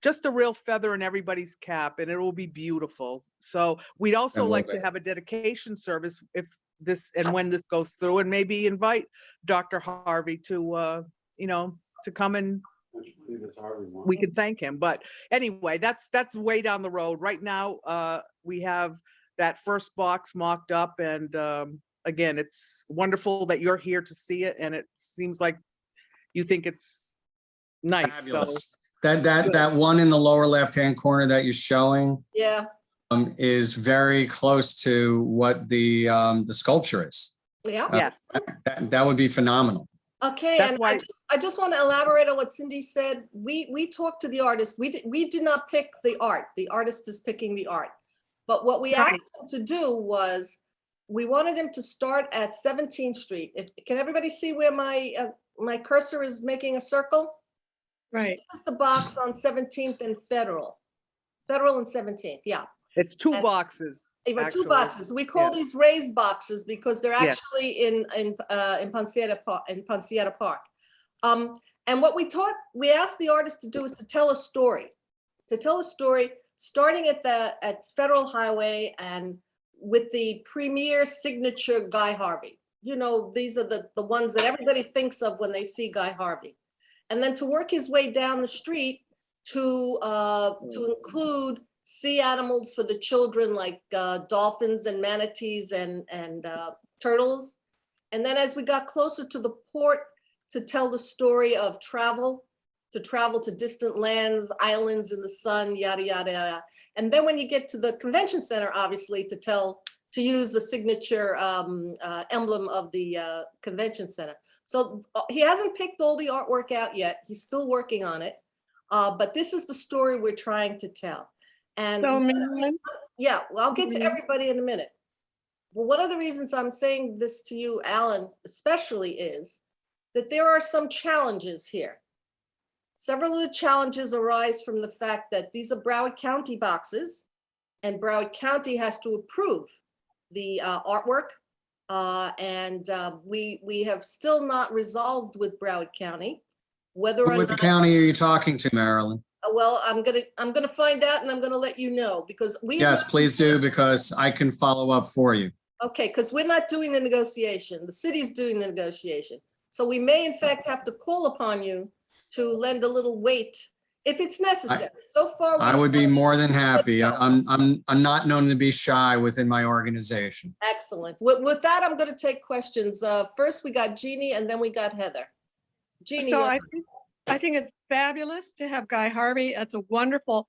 just a real feather in everybody's cap, and it will be beautiful. So we'd also like to have a dedication service if this, and when this goes through, and maybe invite Dr. Harvey to, you know, to come and we could thank him. But anyway, that's way down the road. Right now, we have that first box mocked up, and again, it's wonderful that you're here to see it, and it seems like you think it's nice. Fabulous. So That one in the lower left-hand corner that you're showing Yeah. is very close to what the sculpture is. Yeah. yes, That would be phenomenal. Okay, That's and why- I just want to elaborate on what Cindy said. We talked to the artist. We did not pick the art. The artist is picking the art. But what we Right. asked him to do was, we wanted him to start at 17th Street. Can everybody see where my cursor is making a circle? Right. This is the box on 17th and Federal. Federal and 17th, yeah. it's two And- boxes. There were two Actually, boxes. We call yeah. these raised boxes because they're Yes. actually in Ponsietta Park. And what we asked the artist to do is to tell a story. Starting at Federal Highway and with the premier signature Guy Harvey. You know, these are the ones that everybody thinks of when they see Guy Harvey. And then to work his way down the street to include sea animals for the children, like dolphins and manatees and turtles. And then as we got closer to the port, to tell the story of travel to distant lands, islands in the sun, yada, yada, yada. And then when you get to the convention center, obviously to use the signature emblem of the convention center. So he hasn't picked all the artwork out yet. He's still working on it. But this is the story we're trying to tell. And So Marilyn, yeah, well, I'll get to everybody in a minute. Well, one of the reasons I'm saying this to you, Alan, especially, is that there are some challenges here. Several of the challenges arise from the fact that these are Broward County boxes, and Broward County has to approve the artwork. And we have still not resolved with Broward County whether or What not. county are you talking to, Marilyn? Well, I'm gonna find out, and I'm gonna let you know, because we. Yes, please do, because I can follow up for you. Okay, because we're not doing the negotiation. The city's doing the negotiation. So we may in fact have to call upon you to lend a little weight if it's necessary. So far. I would be more than happy. I'm not known to be shy within my organization. Excellent. With that, I'm going to take questions. First, we got Jeannie, and then we got Heather. Jeannie. So I think it's fabulous to have Guy Harvey. It's a wonderful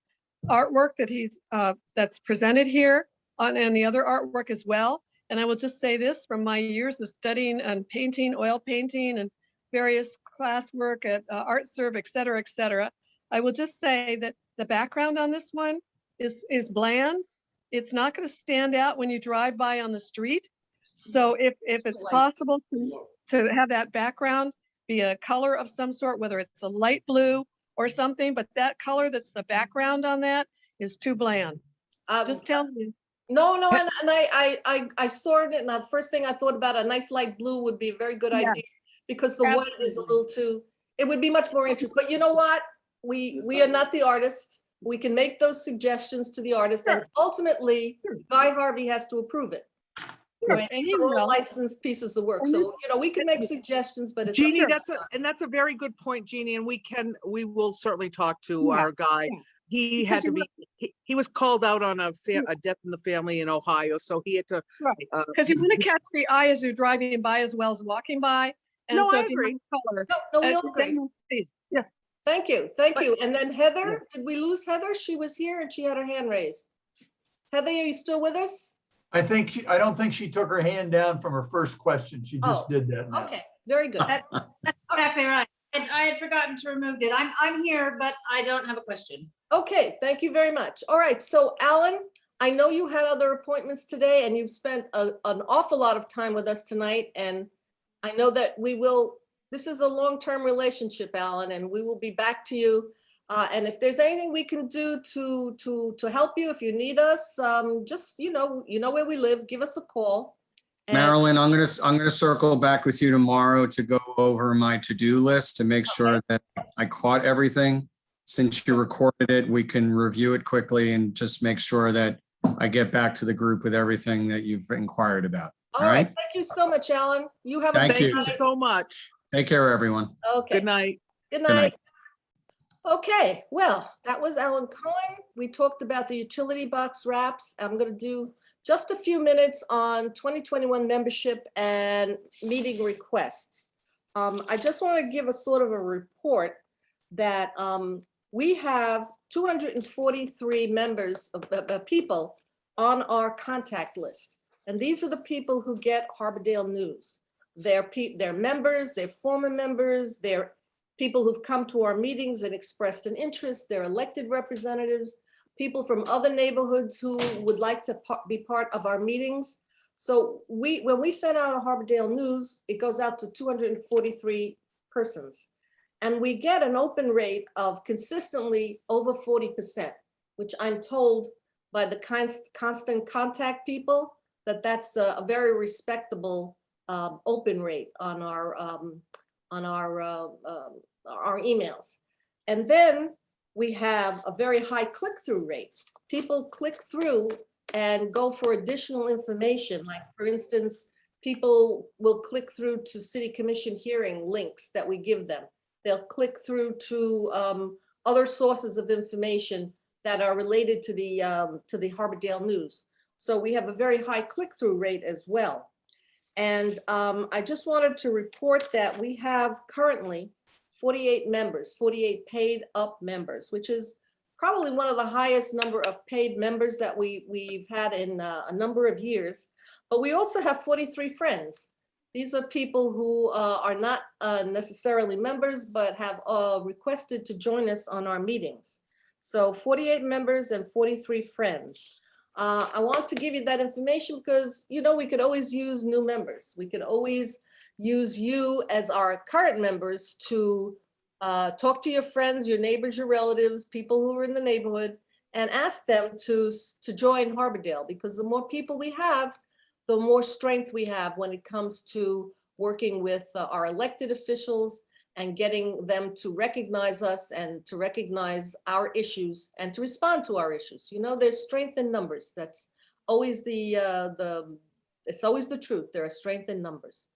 artwork that that's presented here and the other artwork as well. And I will just say this, from my years of studying and painting, oil painting, and various classwork at Art Serve, et cetera, I will just say that the background on this one is bland. It's not going to stand out when you drive by on the street. So if it's possible to have that background be a color of some sort, whether it's a light blue or something, but that color that's the background on that is too bland. Just tell me. No, and I saw it, and the first thing I thought about, a nice light blue would be a very good Yeah. idea, because the white is a little too, it would be much more interesting. But you know what? We are not the artists. We can make those suggestions to the artist, and ultimately, Guy Harvey has to approve it. Sure, I mean, and these he are all will. licensed pieces of work, so, we can make suggestions, but it's. up Jeannie, to that's a very good point, Jeannie, and we will certainly talk to Yeah, our guy. yeah. He Because had to he was called out on a death in the family in Ohio, so he had to. Right, because you want to catch the eye as you're driving by as well as walking by. And No, so I if you agree. have color, No, we all then agree. you'll see it. Yeah. Thank you. And then Heather, did we lose Heather? She was here and she had her hand raised. Heather, are you still with us? I don't think she took her hand down from her first question. She just Oh, did that now. Okay, very good. That's exactly right. And I had forgotten to remove it. I'm here, but I don't have a question. Okay, thank you very much. All right, so Alan, I know you had other appointments today and you've spent an awful lot of time with us tonight. And I know that this is a long-term relationship, Alan, and we will be back to you. And if there's anything we can do to help you, if you need us, just, you know where we live, give us a call. And- Marilyn, I'm gonna circle back with you tomorrow to go over my to-do list to make sure that I caught everything. Since you recorded it, we can review it quickly and just make sure that I get back to the group with everything that you've inquired about. All right, thank you so much, Alan. You have a Thank good you. Thank you so much. Take care, everyone. Okay. Good night. Good Good night. night. Okay, well, that was Alan Cohen. We talked about the utility box wraps. I'm going to do just a few minutes on 2021 membership and meeting requests. I just want to give a sort of a report that we have 243 members of people on our contact list. And these are the people who get Harbordale news. They're members, they're former members, they're people who've come to our meetings and expressed an interest, they're elected representatives, people from other neighborhoods who would like to be part of our meetings. So when we send out a Harbordale news, it goes out to 243 persons. And we get an open rate of consistently over 40%, which I'm told by the constant contact people that that's a very respectable open rate on our emails. And then we have a very high click-through rate. People click through and go for additional information. Like, for instance, people will click through to City Commission hearing links that we give them. They'll click through to other sources of information that are related to the Harbordale news. So we have a very high click-through rate as well. And I just wanted to report that we have currently 48 members, 48 paid up members, which is probably one of the highest number of paid members that we've had in a number of years. But we also have 43 friends. These are people who are not necessarily members, but have requested to join us on our meetings. So 48 members and 43 friends. I want to give you that information because, we could always use new members. We could always use you as our current members to talk to your friends, your neighbors, your relatives, people who are in the neighborhood, and ask them to join Harbordale, because the more people we have, the more strength we have when it comes to working with our elected officials and getting them to recognize us and to recognize our issues and to respond to our issues. There's strength in numbers. That's always it's always the truth. There are strength in numbers.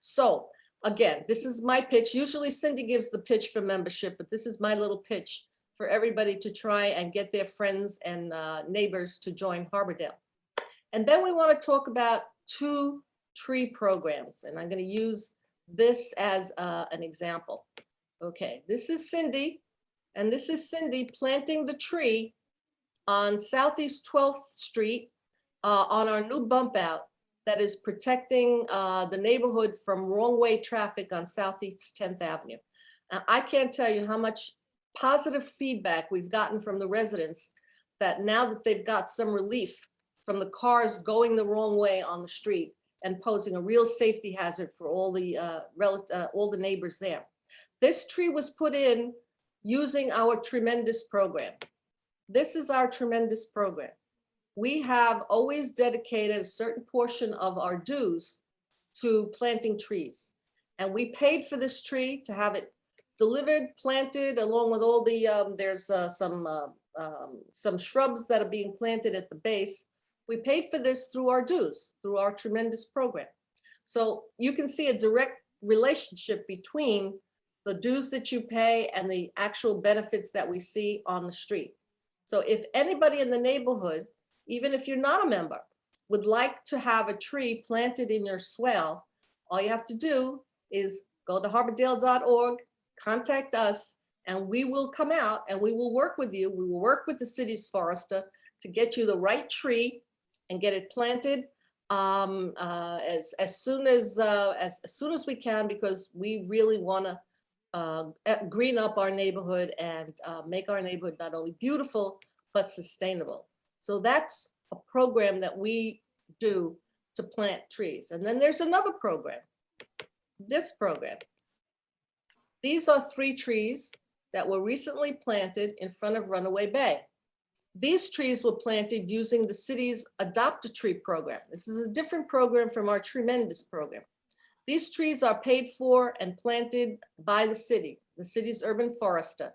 So again, this is my pitch. Usually Cindy gives the pitch for membership, but this is my little pitch for everybody to try and get their friends and neighbors to join Harbordale. And then we want to talk about 2 tree programs. And I'm going to use this as an example. Okay, this is Cindy, and this is Cindy planting the tree on Southeast 12th Street on our new bump out that is protecting the neighborhood from wrong way traffic on Southeast 10th Avenue. I can't tell you how much positive feedback we've gotten from the residents that now that they've got some relief from the cars going the wrong way on the street and posing a real safety hazard for all the neighbors there. This tree was put in using our tremendous program. This is our tremendous program. We have always dedicated a certain portion of our dues to planting trees. And we paid for this tree to have it delivered, planted, along with all the, there's some shrubs that are being planted at the base. We paid for this through our dues, through our tremendous program. So you can see a direct relationship between the dues that you pay and the actual benefits that we see on the street. So if anybody in the neighborhood, even if you're not a member, would like to have a tree planted in your swale, all you have to do is go to harbordale.org, contact us, and we will come out and we will work with you. We will work with the city's forester to get you the right tree and get it planted as soon as we can, because we really want to green up our neighborhood and make our neighborhood not only beautiful but sustainable. So that's a program that we do to plant trees. And then there's another program, this program. These are 3 trees that were recently planted in front of Runaway Bay. These trees were planted using the city's Adopt a Tree program. This is a different program from our tremendous program. These trees are paid for and planted by the city's urban forester.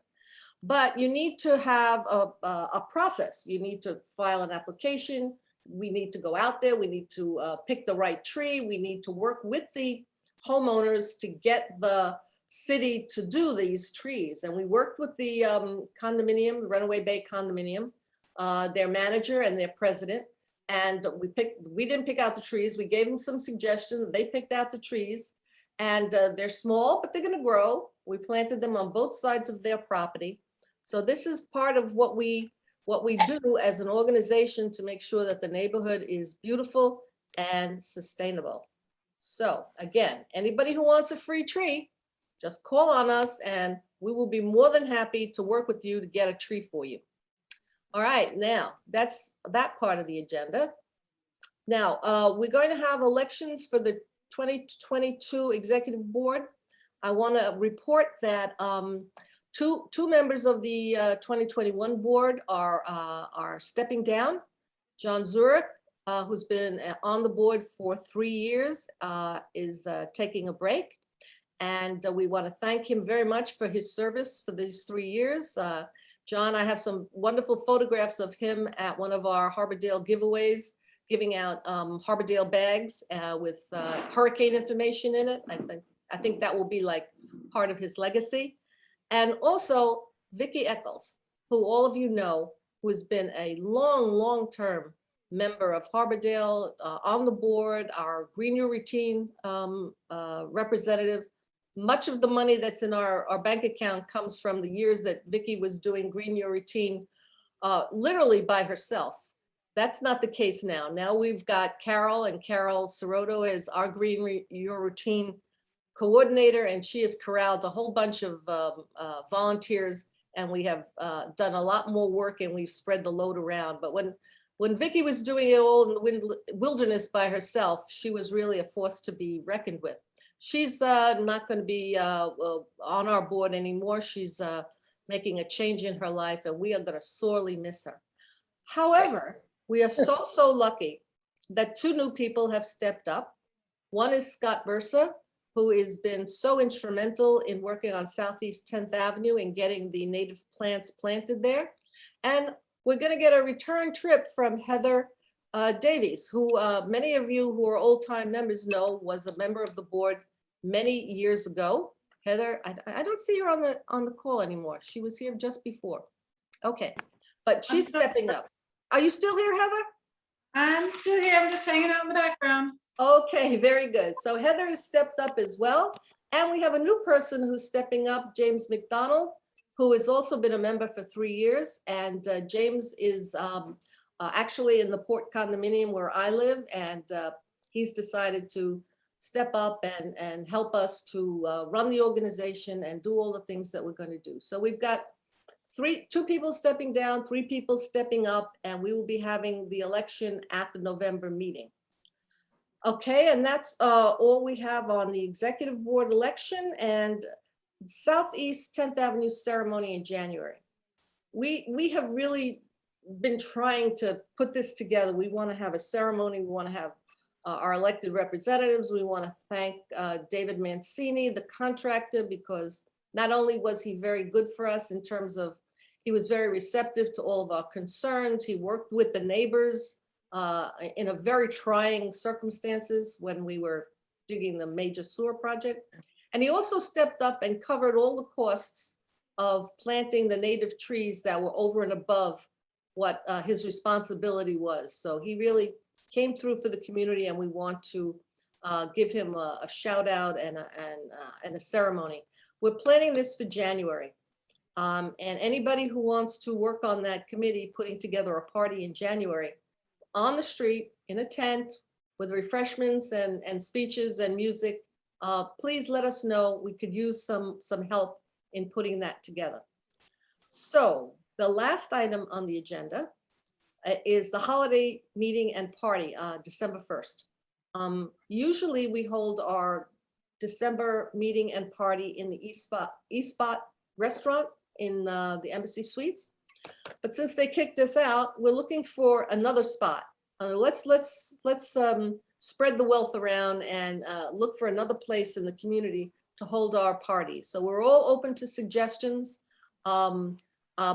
But you need to have a process. You need to file an application. We need to go out there. We need to pick the right tree. We need to work with the homeowners to get the city to do these trees. And we worked with the condominium, Runaway Bay condominium, their manager and their president. And we didn't pick out the trees. We gave them some suggestions. They picked out the trees, and they're small, but they're gonna grow. We planted them on both sides of their property. So this is part of what we do as an organization to make sure that the neighborhood is beautiful and sustainable. So again, anybody who wants a free tree, just call on us and we will be more than happy to work with you to get a tree for you. All right, now that's that part of the agenda. Now, we're going to have elections for the 2022 Executive Board. I want to report that two members of the 2021 board are stepping down. John Zurich, who's been on the board for 3 years, is taking a break. And we want to thank him very much for his service for these 3 years. John, I have some wonderful photographs of him at one of our Harbordale giveaways, giving out Harbordale bags with hurricane information in it. I think that will be like part of his legacy. And also Vicki Eccles, who all of you know, who has been a long-term member of Harbordale, on the board, our Green Your Routine representative. Much of the money that's in our bank account comes from the years that Vicki was doing Green Your Routine literally by herself. That's not the case now. Now we've got Carol, and Carol Soroto is our Green Your Routine coordinator, and she has corralled a whole bunch of volunteers, and we have done a lot more work, and we've spread the load around. But when Vicki was doing it all in the wilderness by herself, she was really a force to be reckoned with. She's not going to be on our board anymore. She's making a change in her life, and we are going to sorely miss her. However, we are so lucky that 2 new people have stepped up. One is Scott Versa, who has been so instrumental in working on Southeast 10th Avenue and getting the native plants planted there. And we're going to get a return trip from Heather Davies, who many of you who are old-time members know was a member of the board many years ago. Heather, I don't see her on the call anymore. She was here just before. Okay, but she's stepping up. Are you still here, Heather? I'm still here. I'm just hanging out in the background. Okay, very good. So Heather has stepped up as well. And we have a new person who's stepping up, James McDonald, who has also been a member for 3 years. And James is actually in the Port condominium where I live. And he's decided to step up and help us to run the organization and do all the things that we're going to do. So we've got two people stepping down, 3 people stepping up, and we will be having the election at the November meeting. Okay, and that's all we have on the executive board election and Southeast 10th Avenue ceremony in January. We have really been trying to put this together. We want to have a ceremony. We want to have our elected representatives. We want to thank David Mancini, the contractor, because not only was he very good for us in terms of, he was very receptive to all of our concerns. He worked with the neighbors in a very trying circumstances when we were digging the major sewer project. And he also stepped up and covered all the costs of planting the native trees that were over and above what his responsibility was. So he really came through for the community, and we want to give him a shout out and a ceremony. We're planning this for January. And anybody who wants to work on that committee, putting together a party in January, on the street, in a tent, with refreshments and speeches and music, please let us know. We could use some help in putting that together. So the last item on the agenda is the holiday meeting and party, December 1st. Usually we hold our December meeting and party in the East Spot restaurant in the Embassy Suites. But since they kicked us out, we're looking for another spot. Let's spread the wealth around and look for another place in the community to hold our party. So we're all open to suggestions.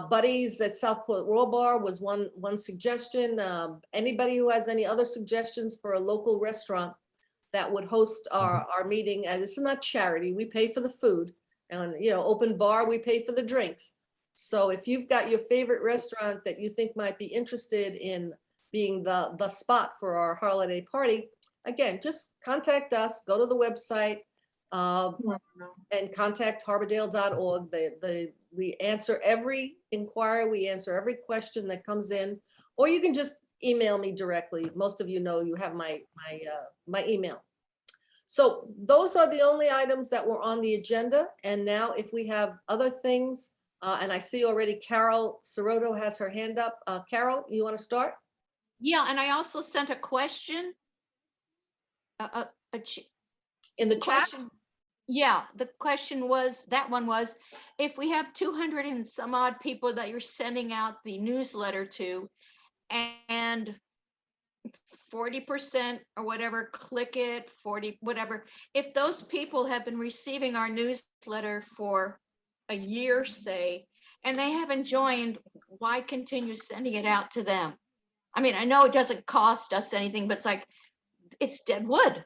Buddies at Southport Raw Bar was one suggestion. Anybody who has any other suggestions for a local restaurant that would host our meeting, and this is not charity, we pay for the food, and open bar, we pay for the drinks. So if you've got your favorite restaurant that you think might be interested in being the spot for our holiday party, again, just contact us, go to the website, and contact harbordale.org. We answer every inquiry, we answer every question that comes in, or you can just email me directly. Most of you know you have my email. So those are the only items that were on the agenda. And now if we have other things, and I see already Carol Soroto has her hand up. Carol, you want to start? Yeah, and I also sent a question. In the chat? Question. Yeah, the question was, that one was, if we have 200 and some odd people that you're sending out the newsletter to, and 40% or whatever, click it, 40, whatever. If those people have been receiving our newsletter for a year, say, and they haven't joined, why continue sending it out to them? I mean, I know it doesn't cost us anything, but it's like, it's dead wood.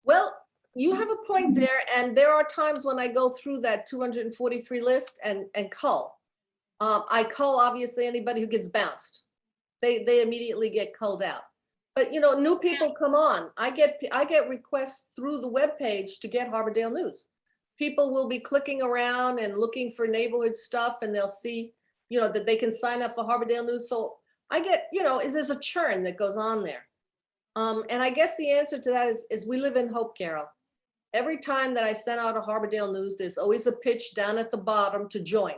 Well, you have a point there, and there are times when I go through that 243 list and cull. I cull obviously anybody who gets bounced. They immediately get culled out. But new people come on. I get requests through the webpage to get Harbordale News. People will be clicking around and looking for neighborhood stuff, and they'll see, that they can sign up for Harbordale News. So I get, there's a churn that goes on there. And I guess the answer to that is we live in hope, Carol. Every time that I send out a Harbordale News, there's always a pitch down at the bottom to join.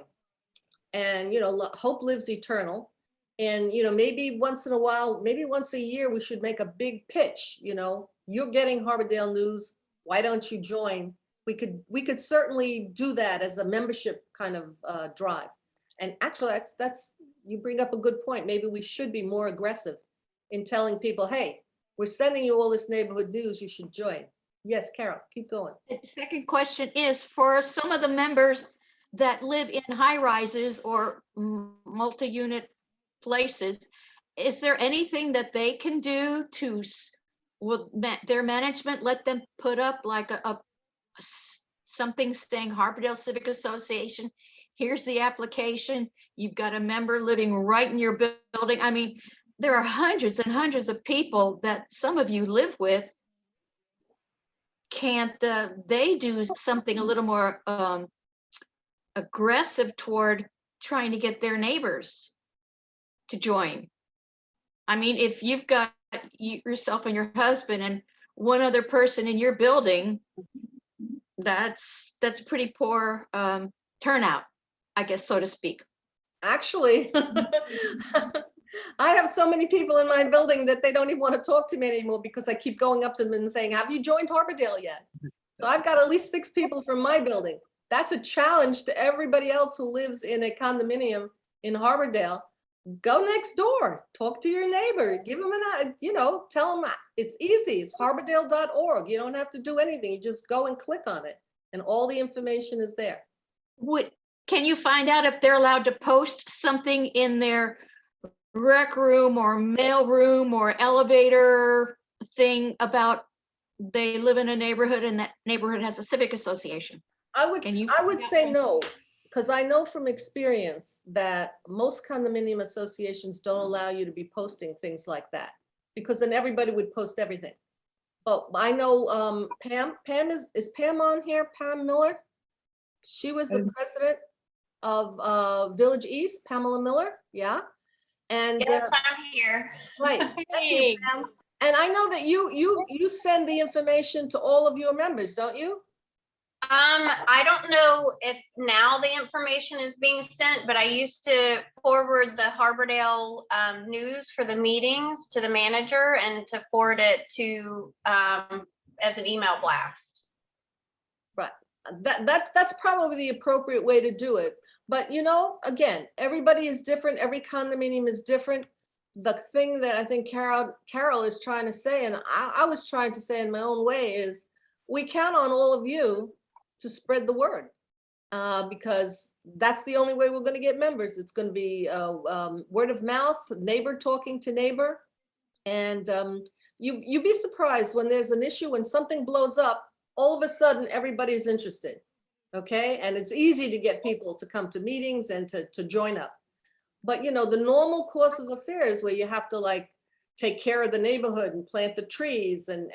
And, hope lives eternal. And, maybe once in a while, maybe once a year, we should make a big pitch, you're getting Harbordale News. Why don't you join? We could certainly do that as a membership kind of drive. And actually, that's you bring up a good point. Maybe we should be more aggressive in telling people, hey, we're sending you all this neighborhood news, you should join. Yes, Carol, keep going. The second question is for some of the members that live in high rises or multi-unit places, is there anything that they can do to, will their management let them put up like something saying Harbordale Civic Association, here's the application, you've got a member living right in your building? I mean, there are hundreds and hundreds of people that some of you live with. Can't they do something a little more aggressive toward trying to get their neighbors to join? I mean, if you've got yourself and your husband and one other person in your building, that's pretty poor turnout, I guess, so to speak. Actually, I have so many people in my building that they don't even want to talk to me anymore because I keep going up to them and saying, have you joined Harbordale yet? So I've got at least 6 people from my building. That's a challenge to everybody else who lives in a condominium in Harbordale. Go next door, talk to your neighbor, give them tell them it's easy. It's harbordale.org. You don't have to do anything. You just go and click on it and all the information is there. Can you find out if they're allowed to post something in their rec room or mail room or elevator thing about they live in a neighborhood and that neighborhood has a civic association? I would say no, because I know from experience that most condominium associations don't allow you to be posting things like that, because then everybody would post everything. But I know Pam is Pam on here? Pam Miller? She was the president of Village East, Pamela Miller, yeah? And Yes, I'm here. right, thank you, Pam. And I know that you send the information to all of your members, don't you? I don't know if now the information is being sent, but I used to forward the Harbordale news for the meetings to the manager and to forward it to as an email blast. Right. That's probably the appropriate way to do it. But again, everybody is different. Every condominium is different. The thing that I think Carol is trying to say, and I was trying to say in my own way, is we count on all of you to spread the word, because that's the only way we're going to get members. It's going to be word of mouth, neighbor talking to neighbor. And you'd be surprised when there's an issue, when something blows up, all of a sudden everybody's interested. Okay, and it's easy to get people to come to meetings and to join up. But the normal course of affairs where you have to take care of the neighborhood and plant the trees and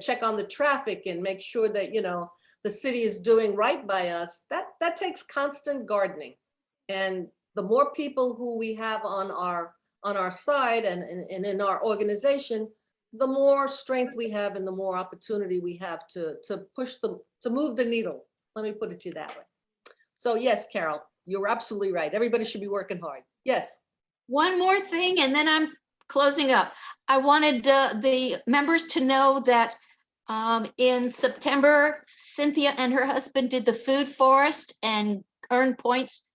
check on the traffic and make sure that the city is doing right by us, that takes constant gardening. And the more people who we have on our side and in our organization, the more strength we have and the more opportunity we have to move the needle. Let me put it to you that way. So yes, Carol, you're absolutely right. Everybody should be working hard. Yes. One more thing, and then I'm closing up. I wanted the members to know that in September, Cynthia and her husband did the food forest and earned points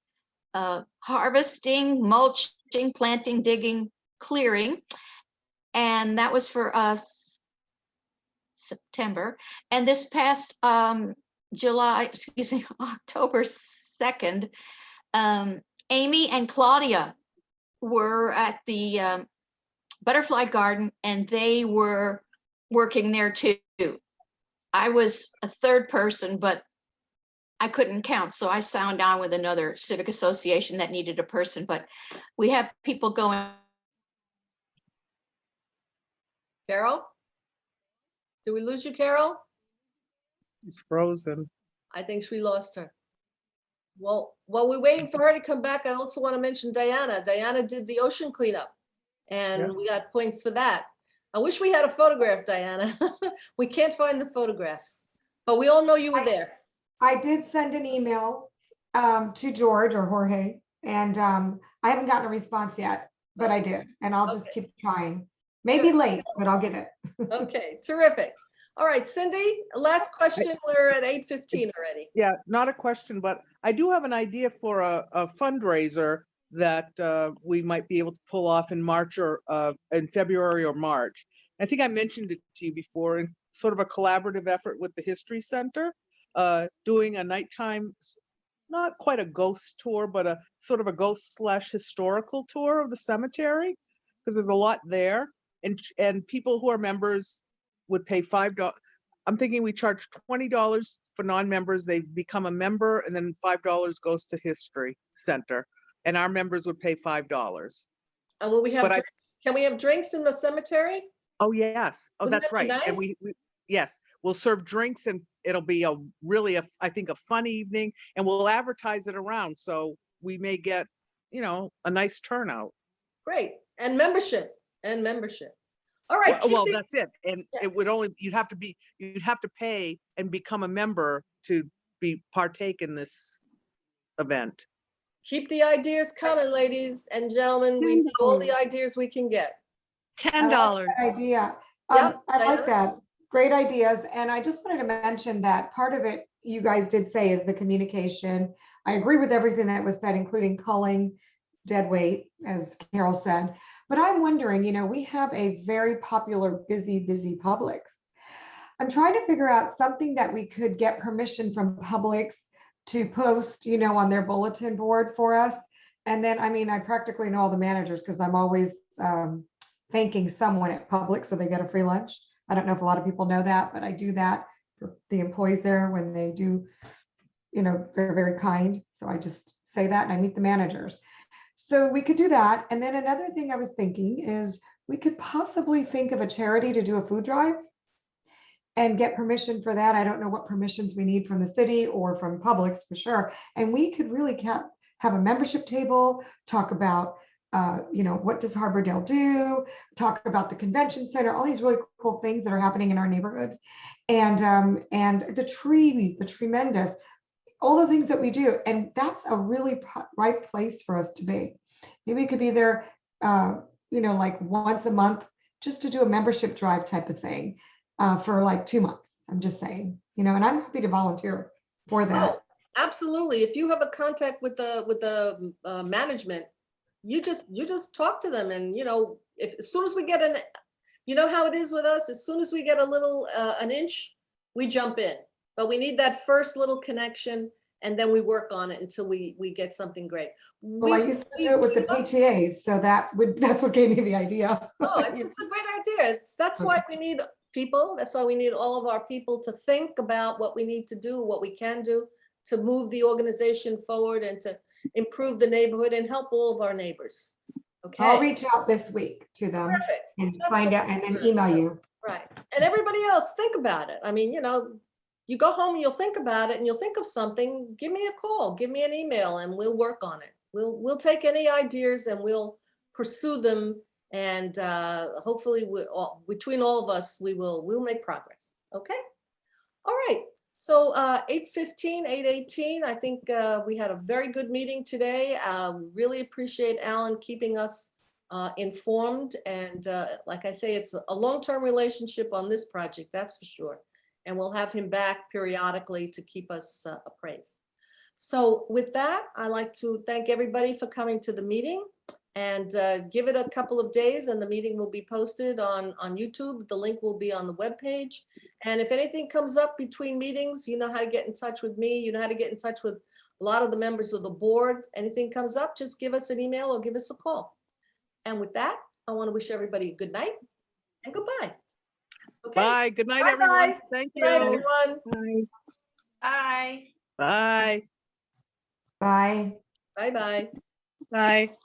harvesting, mulching, planting, digging, clearing. And that was for us September. And this past October 2nd, Amy and Claudia were at the Butterfly Garden and they were working there too. I was a third person, but I couldn't count. So I signed on with another civic association that needed a person, but we have people going. Carol? Did we lose you, Carol? It's frozen. I think we lost her. Well, while we're waiting for her to come back, I also want to mention Diana. Diana did the ocean cleanup and we got points for that. I wish we had a photograph, Diana. We can't find the photographs, but we all know you were there. I did send an email to George or Jorge, and I haven't gotten a response yet, but I did, and I'll just keep trying. Maybe late, but I'll get it. Okay, terrific. All right, Cindy, last question. We're at 8:15 already. Yeah, not a question, but I do have an idea for a fundraiser that we might be able to pull off in March or in February or March. I think I mentioned it to you before, in sort of a collaborative effort with the History Center, doing a nighttime, not quite a ghost tour, but a sort of a ghost/historical tour of the cemetery, because there's a lot there. And people who are members would pay $5. I'm thinking we charge $20 for non-members. They become a member, and then $5 goes to History Center, and our members would pay $5. And will we have drinks? Can we have drinks in the cemetery? Oh yes. Oh, Wouldn't that's that be right. And nice? we yes, we'll serve drinks, and it'll be I think a fun evening, and we'll advertise it around, so we may get a nice turnout. Great. And membership. All right. Well, keep that's it. And Yeah. it would only, you'd have to pay and become a member to partake in this event. Keep the ideas coming, ladies and gentlemen. We need all the ideas we can get. I like $10. that idea. Yep, I Diana? like that. Great ideas. And I just wanted to mention that part of it, you guys did say, is the communication. I agree with everything that was said, including culling dead weight, as Carol said. But I'm wondering, we have a very popular, busy Publix. I'm trying to figure out something that we could get permission from Publix to post, on their bulletin board for us. And then, I practically know all the managers because I'm always thanking someone at Publix so they get a free lunch. I don't know if a lot of people know that, but I do that for the employees there when they do, they're very kind. So I just say that and I meet the managers. So we could do that. And then another thing I was thinking is we could possibly think of a charity to do a food drive and get permission for that. I don't know what permissions we need from the city or from Publix for sure. And we could really have a membership table, talk about, what does Harbordale do? Talk about the convention center, all these really cool things that are happening in our neighborhood. And the trees, the tremendous, all the things that we do. And that's a really right place for us to be. Maybe we could be there, like once a month, just to do a membership drive type of thing for like 2 months. I'm just saying, and I'm happy to volunteer for that. Oh, absolutely. If you have a contact with the management, you just talk to them, and as soon as we get how it is with us, as soon as we get a little an inch, we jump in. But we need that first little connection, and then we work on it until we get something great. Well, I used to do it with the PTA, so that's what gave me the idea. Oh, it's a great idea. That's why we need people. That's why we need all of our people to think about what we need to do, what we can do to move the organization forward and to improve the neighborhood and help all of our neighbors. Okay. I'll reach out this week to them Perfect. and find out and then email you. Right. And everybody else, think about it. You go home and you'll think about it and you'll think of something, give me a call, give me an email, and we'll work on it. We'll take any ideas and we'll pursue them. And hopefully between all of us, we'll make progress. Okay. All right. So 8:15, 8:18, I think we had a very good meeting today. Really appreciate Alan keeping us informed. And like I say, it's a long-term relationship on this project, that's for sure. And we'll have him back periodically to keep us appraised. So with that, I'd like to thank everybody for coming to the meeting, and give it a couple of days and the meeting will be posted on YouTube. The link will be on the webpage. And if anything comes up between meetings, you know how to get in touch with me. You know how to get in touch with a lot of the members of the board. Anything comes up, just give us an email or give us a call. And with that, I want to wish everybody a good night and goodbye. Okay. Bye. Good night, Bye-bye. everyone. Thank Good night, you. everyone. Bye. Bye. Bye. Bye-bye. Bye.